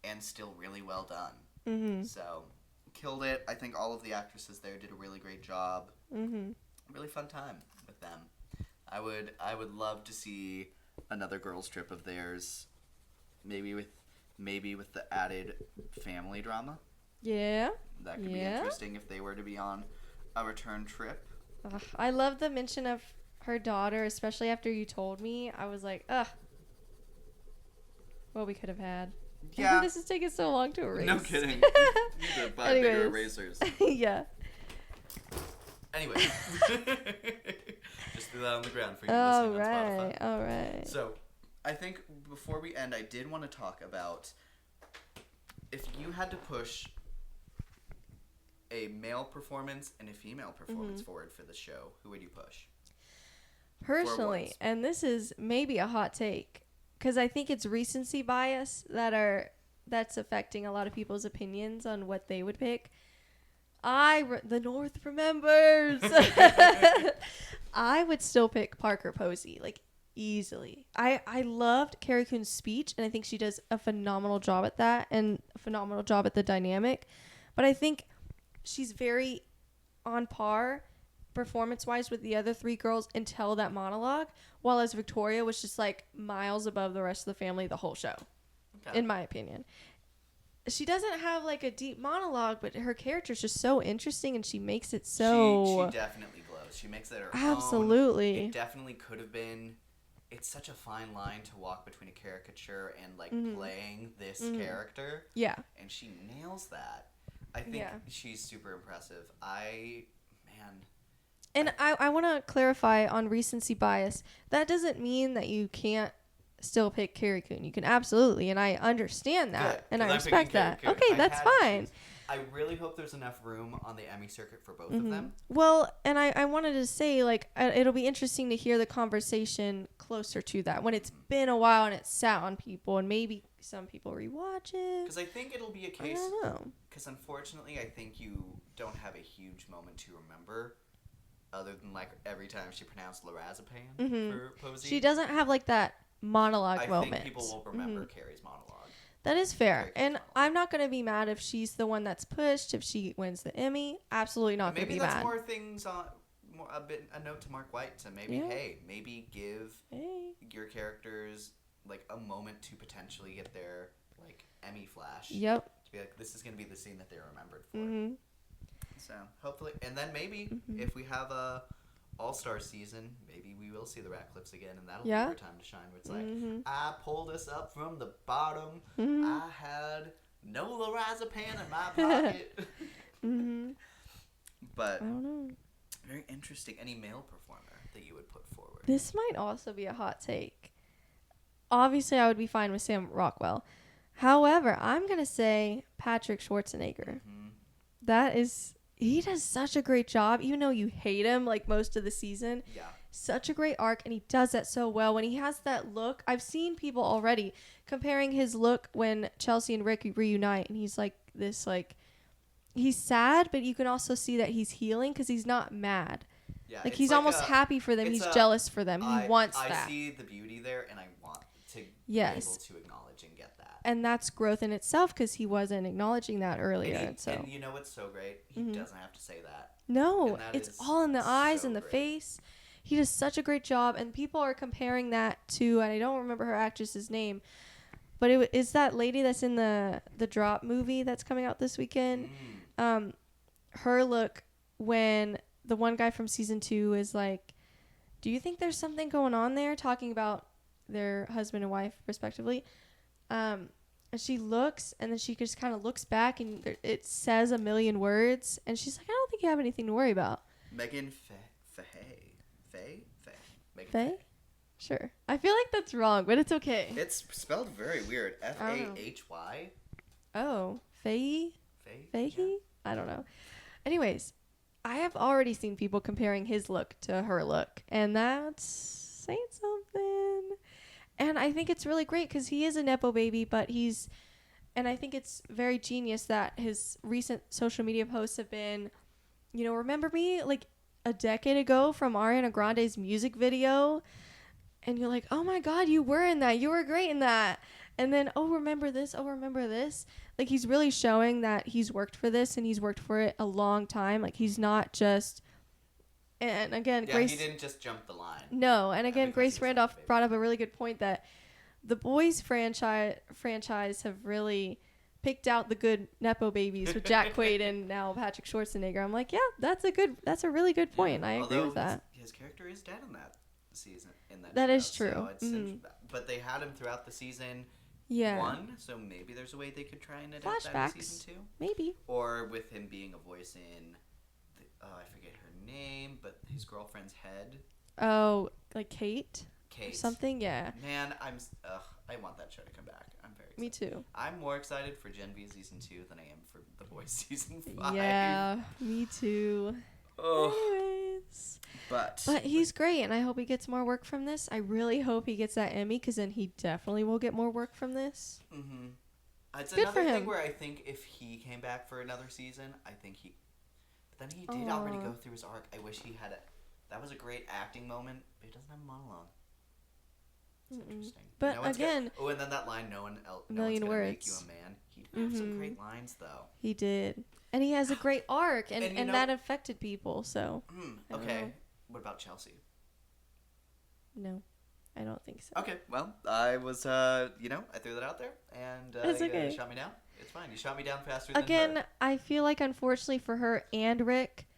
and still really well done. Mm-hmm. So, killed it. I think all of the actresses there did a really great job. Mm-hmm. Really fun time with them. I would love to see another girls trip of theirs, maybe with the added family drama. Yeah. That could be interesting if they were to be on a return trip. Ugh, I love the mention of her daughter, especially after you told me. I was like, ugh. What we could have had. Yeah. This is taking so long to erase. No kidding. These are 5 bigger erasers. Yeah. Anyway. Just threw that on the ground for you listening on Spotify. All right. So, I think before we end, I did want to talk about if you had to push a male performance and a female performance forward for the show, who would you push? Personally, and this is maybe a hot take, because I think it's recency bias that's affecting a lot of people's opinions on what they would pick. The North remembers. I would still pick Parker Posey, like, easily. I loved Carrie Coon's speech, and I think she does a phenomenal job at that, and a phenomenal job at the dynamic. But I think she's very on par performance-wise with the other 3 girls until that monologue, while as Victoria was just, like, miles above the rest of the family the whole show, in my opinion. She doesn't have, like, a deep monologue, but her character's just so interesting, and she makes it so... She definitely glows. She makes it her Absolutely. own. It definitely could have been... It's such a fine line to walk between a caricature and, like, playing this character. Yeah. And she nails that. I think she's super impressive. And I want to clarify on recency bias. That doesn't mean that you can't still pick Carrie Coon. You can absolutely, and I understand that, and I respect that. Okay, that's fine. I really hope there's enough room on the Emmy circuit for both of them. Well, and I wanted to say, like, it'll be interesting to hear the conversation closer to that when it's been a while and it's sat on people, and maybe some people rewatch it. Because I think it'll be a case. I don't know. Because unfortunately, I think you don't have a huge moment to remember, other than like every time she pronounced lorazepam for Posey. She doesn't have like that monologue moment. I think people will remember Carrie's monologue. That is fair. And I'm not going to be mad if she's the one that's pushed, if she wins the Emmy. Absolutely not going to be mad. Maybe that's more things on a note to Mark White to maybe give your characters like a moment to potentially get their like Emmy flash. Yep. To be like, this is going to be the scene that they're remembered for. So hopefully, and then maybe if we have a All-Star season, maybe we will see the Ratcliffes again, and that'll be our time to shine. Where it's like, I pulled us up from the bottom. I had no lorazepam in my pocket. But I don't know. Very interesting. Any male performer that you would put forward? This might also be a hot take. Obviously, I would be fine with Sam Rockwell. However, I'm gonna say Patrick Schwarzenegger. He does such a great job, even though you hate him like most of the season. Yeah. Such a great arc, and he does that so well. When he has that look, I've seen people already comparing his look when Chelsea and Rick reunite, and he's like this, like, he's sad, but you can also see that he's healing because he's not mad. Yeah, like he's like almost happy for them. He's jealous for them. He wants that. I see the beauty there, and I want to be able to acknowledge and get that. And that's growth in itself because he wasn't acknowledging that earlier. And you know what's so great? He doesn't have to say that. No, it's all in the eyes and the face. He does such a great job, and people are comparing that to, and I don't remember her actress's name, but it's that lady that's in the Drop movie that's coming out this weekend. Her look when the one guy from season 2 is like, do you think there's something going on there? Talking about their husband and wife, respectively. And she looks, and then she just kind of looks back, and it says a million words, and she's like, I don't think you have anything to worry about. Megan Faye? Faye? Sure. I feel like that's wrong, but it's okay. It's spelled very weird. Fahy? Oh, Faye? Faye? Yeah. I don't know. Anyways, I have already seen people comparing his look to her look, and that's saying something. And I think it's really great because he is a Nepo baby, and I think it's very genius that his recent social media posts have been, remember me like a decade ago from Ariana Grande's music video? and you're like, oh my God, you were in that. You were great in that. And then, oh, remember this. Oh, remember this. Like, he's really showing that he's worked for this and he's worked for it a long time. Like, he's not just, and again, Grace. He didn't just jump the line. No. And again, Grace Randolph elevated. brought up a really good point that the Boys franchise have really picked out the good Nepo babies with Jack Quaid and now Patrick Schwarzenegger. I'm like, yeah, that's a really good point. I agree with that. His character is dead in that season. That show, is true. So it's but they had him throughout the season. Yeah. 1, so maybe there's a way they could try and adapt that in season 2. Maybe. Or with him being a voice in, I forget her name, but his girlfriend's head. Oh, like Kate? Kate. Or something, yeah. Man, I want that show to come back. I'm very excited. Me too. I'm more excited for Gen V season 2 than I am for The Boys season 5. Yeah, me too. Anyways. But he's great, and I hope he gets more work from this. I really hope he gets that Emmy, because then he definitely will get more work from this. Mm-hmm. It's good another for thing him. where I think if he came back for another season, I think he... But then he did already go through his arc. I wish he had it. That was a great acting moment, but he doesn't have a monologue. It's interesting. But again... and then that line, no one's million gonna words. make you a man. He did have some great lines, though. He did. And he has a great arc, and that affected people, so... Okay. What about Chelsea? No, I don't think so. Okay, well, I was, I threw that out there, and It's okay. you shot me down. It's fine. You shot me down faster than Again, her. I feel like, unfortunately for her and Rick,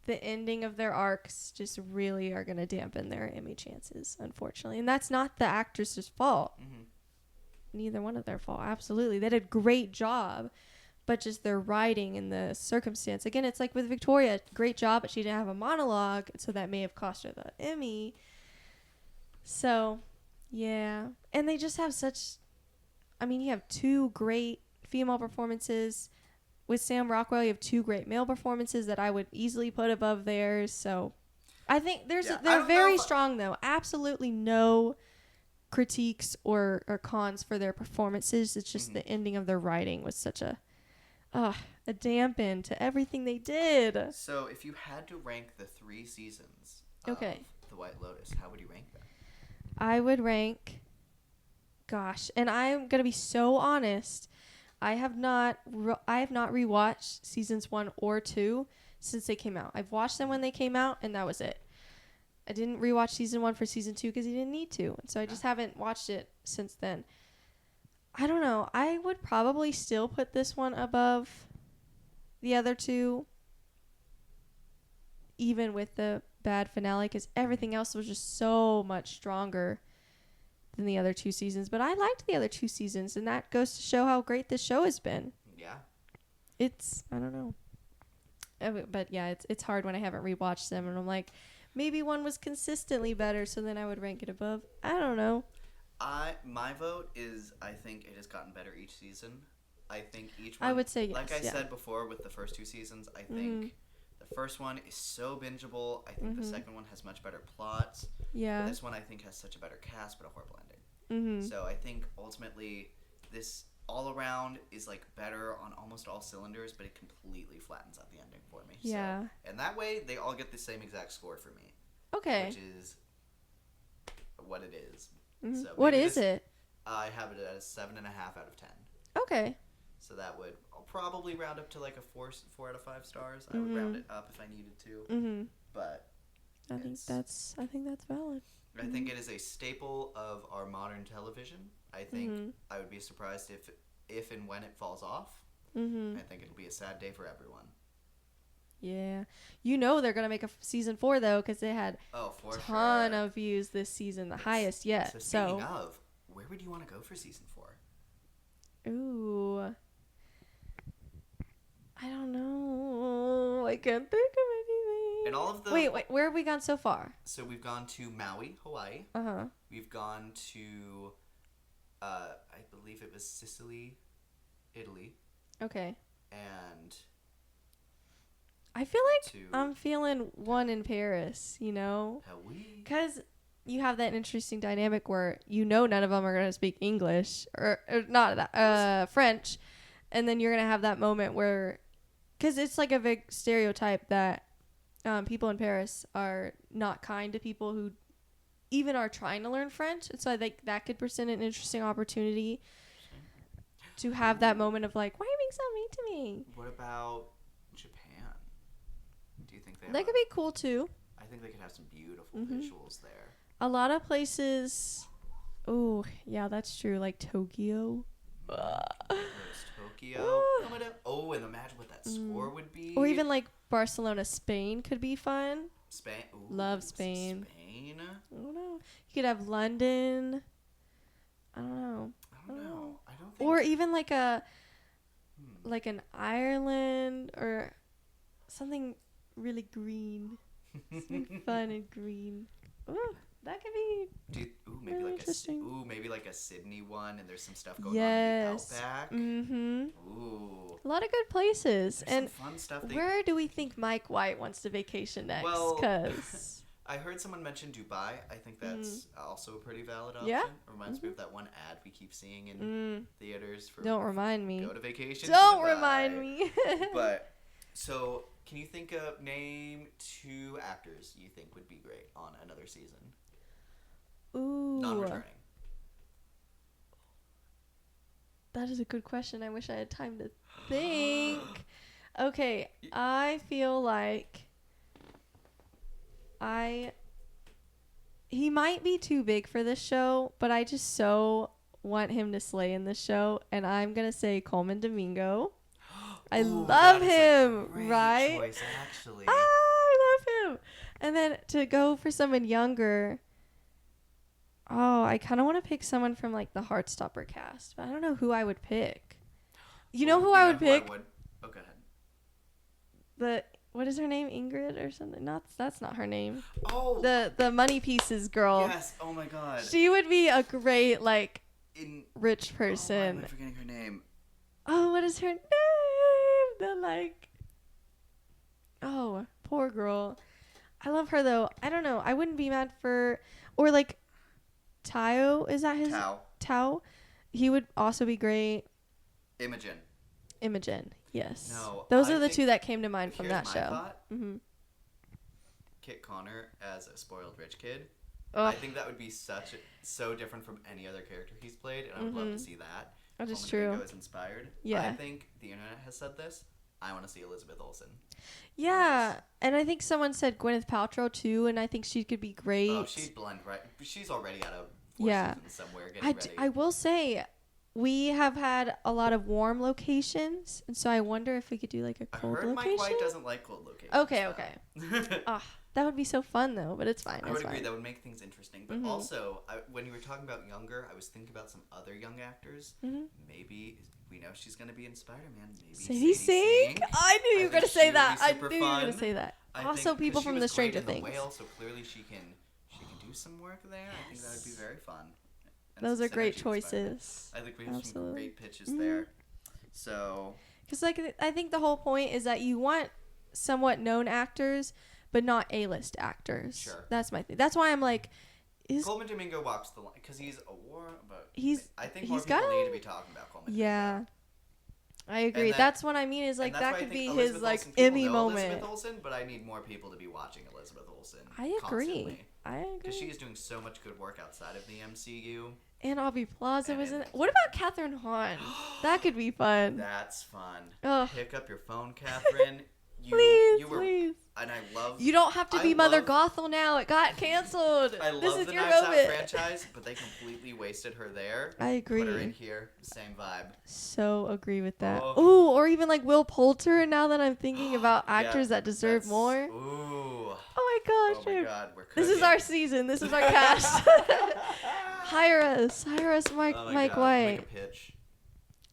the ending of their arcs just really are going to dampen their Emmy chances, unfortunately. And that's not the actress's fault. Mm-hmm. Neither one of their fault. Absolutely. They did a great job, but just their writing and the circumstance. Again, it's like with Victoria, great job, but she didn't have a monologue, so that may have cost her the Emmy. So, yeah. And they just have you have 2 great female performances. With Sam Rockwell, you have 2 great male performances that I would easily put above theirs. So, I think they're very strong, though. Absolutely no critiques or cons for their performances. It's just the ending of their writing was such a dampen to everything they did. So, if you had to rank the 3 seasons of The White Lotus, how would you rank them? I would rank... Gosh, and I'm going to be so honest. I have not rewatched seasons 1 or 2 since they came out. I've watched them when they came out, and that was it. I didn't rewatch season 1 for season 2 because you didn't need to. And so I just haven't watched it since then. I don't know. I would probably still put this one above the other 2, even with the bad finale, because everything else was just so much stronger than the other 2 seasons. But I liked the other 2 seasons, and that goes to show how great this show has been. Yeah. I don't know. But yeah, it's hard when I haven't rewatched them, and I'm like, maybe one was consistently better, so then I would rank it above. I don't know. My vote is, I think it has gotten better each season. I think each one... I would say yes, like I said before with the first 2 seasons, I think the first one is so bingeable. I think the second one has much better plots. Yeah. This one, I think, has such a better cast, but a horrible ending. So I think, ultimately, this all around is, like, better on almost all cylinders, but it completely flattens out the ending for me. Yeah. So, and that way, they all get the same exact score for me. Okay. Which is what it is. So what is it? I have it as 7.5 out of 10. Okay. So that would I'll probably round up to like a 4 out of 5 stars. I would round it up if I needed to. But I think that's valid. I think it is a staple of our modern television. I think I would be surprised if and when it falls off. I think it'll be a sad day for everyone. Yeah. They're going to make a season 4, though, because they had a ton of views this season, the highest yet. So speaking of, where would you want to go for season 4? Ooh. I don't know. I can't think of anything. And all of the... Wait, where have we gone so far? So we've gone to Maui, Hawaii. Uh-huh. We've gone to, I believe it was Sicily, Italy. Okay. And... I feel like I'm feeling one in Paris, Hawaii. Because you have that interesting dynamic where none of them are going to speak English or not that, French. And then you're going to have that moment where, because it's like a big stereotype that people in Paris are not kind to people who even are trying to learn French. And so I think that could present an interesting opportunity to have that moment of like, why are you being so mean to me? What about Japan? Do you think they have That could be cool too. I think they could have some beautiful visuals there. A lot of places. Oh, yeah, that's true. Like Tokyo. Tokyo. Oh, and imagine what that score would be. Or even like Barcelona, Spain could be fun. Spain. Ooh, Love Spain. Spain. I don't know. You could have London. I don't know. I don't know. I don't think. Or even like like an Ireland or something really green. Something fun and green. Ooh, that could be. Maybe really like interesting. maybe like a Sydney one, and there's some stuff going Yes. on in the outback. Ooh. A lot of good places. There's And some fun stuff. where do we think Mike White wants to vacation next? Well, 'Cause I heard someone mention Dubai. I think that's also a pretty valid option. Yeah. It reminds me of that one ad we keep seeing in theaters for don't remind me. go to vacation. Don't to Dubai. remind me. But so, can you think of name 2 actors you think would be great on another season? Ooh. Non-returning. That is a good question. I wish I had time to think. Okay, I feel like he might be too big for this show, but I just so want him to slay in this show, and I'm gonna say Coleman Domingo. I love him, right? Choice, actually. I love him. And then to go for someone younger, I kind of want to pick someone from like the Heartstopper cast, but I don't know who I would pick. You know who I would pick? Oh, go ahead. What is her name? Ingrid or something? That's not her name. Oh. The Money Pieces girl. Yes. Oh my God. She would be a great like rich Oh, why am person. I forgetting her name? Oh, what is her name? Poor girl. I love her though. I don't know. I wouldn't be mad for, or like, Tao. Is that his? Tao. He would also be great. Imogen. Yes. No. Those are the 2 that came to mind from that show. Thought. Mm-hmm. Kit Connor as a spoiled rich kid. Ugh. I think that would be so different from any other character he's played, and I would love to see that. That is Coleman true. Domingo is inspired. Yeah. I think the internet has said this. I want to see Elizabeth Olsen. Yeah, and I think someone said Gwyneth Paltrow too, and I think she could be great. Oh, she'd blend right. She's already out of 4 seasons somewhere getting ready. I will say, we have had a lot of warm locations, and so I wonder if we could do like a cold location. Mike White doesn't like cold locations. Okay. That would be so fun though, but it's fine. I would agree. That would make things interesting. But also, when you were talking about younger, I was thinking about some other young actors. Maybe we know she's going to be in Spider-Man. Maybe Sadie Sink? I knew you were going to say that. I knew you were going to say that. I Also, think, people from the Stranger Things. Whale, so clearly she can do some work there. I think that would be very fun. And Those some are great synergy with Spider-Man. choices. I think we have some great pitches there. So, because like I think the whole point is that you want somewhat known actors, but not A-list actors. Sure. That's my thing. That's why I'm like, Coleman Domingo walks the line because he's a war, but I think he's more people need to be talking about Coleman. Yeah. Domingo. I agree. That's what I mean. Is like that could be his like Emmy moment. Elizabeth Olsen, but I need more people to be watching Elizabeth Olsen. I agree. Because she is doing so much good work outside of the MCU. And Aubrey Plaza was in it. What about Catherine Hahn? That could be fun. That's fun. Ugh. Pick up your phone, Catherine. Please. And I love. You don't have to be Mother Gothel now. It got canceled. I love this is the your Knives Out moment. franchise, but they completely wasted her there. I agree. Put her in here, same vibe. So agree with that. Oh. Ooh, or even like Will Poulter. Now that I'm thinking about actors that deserve more. Ooh. Oh my gosh. Oh my God, we're this is our season. This is our cast. Hire us, Mike White. Make a pitch.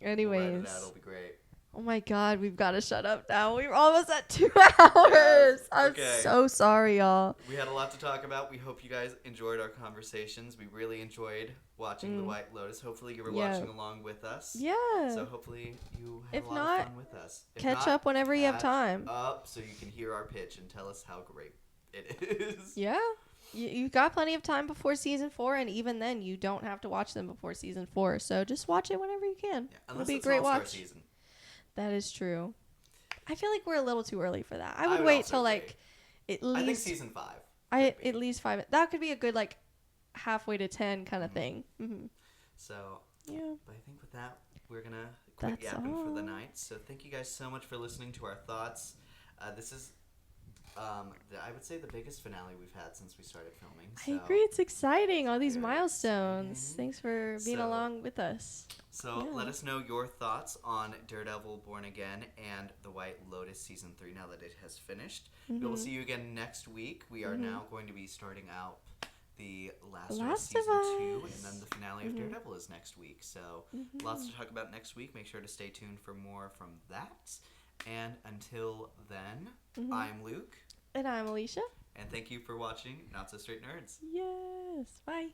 Anyways. That'll be great. Oh my God, we've got to shut up now. We're almost at 2 hours. I'm so sorry, y'all. We had a lot to talk about. We hope you guys enjoyed our conversations. We really enjoyed watching The White Lotus. Hopefully you were watching along with us. Yeah. So hopefully you had a lot of fun with us. If catch up whenever you have time. Up so you can hear our pitch and tell us how great it is. Yeah. You've got plenty of time before season 4, and even then, you don't have to watch them before season 4. So just watch it whenever you can. Yeah, unless It'll be it's a great an all-star watch. season. That is true. I feel like we're a little too early for that. I would wait till like at least. I think season 5. At least 5. That could be a good like halfway to 10 kind of thing. Mm-hmm. So, Yeah. but I think with that, we're going to quit That's yapping for the all. night. So thank you guys so much for listening to our thoughts. This is, I would say, the biggest finale we've had since we started filming. I agree. It's exciting. All these very milestones. exciting. Thanks for being So- along with us. So Yeah. let us know your thoughts on Daredevil Born Again and The White Lotus Season 3 now that it has finished. We will see you again next week. We are now going to be starting out the Last of Us Last of Season 2, Us. and then the finale of Daredevil is next week. So lots to talk about next week. Make sure to stay tuned for more from that. And until then, I'm Luke, And I'm Alicia. and thank you for watching Not So Straight Nerds. Yes. Bye.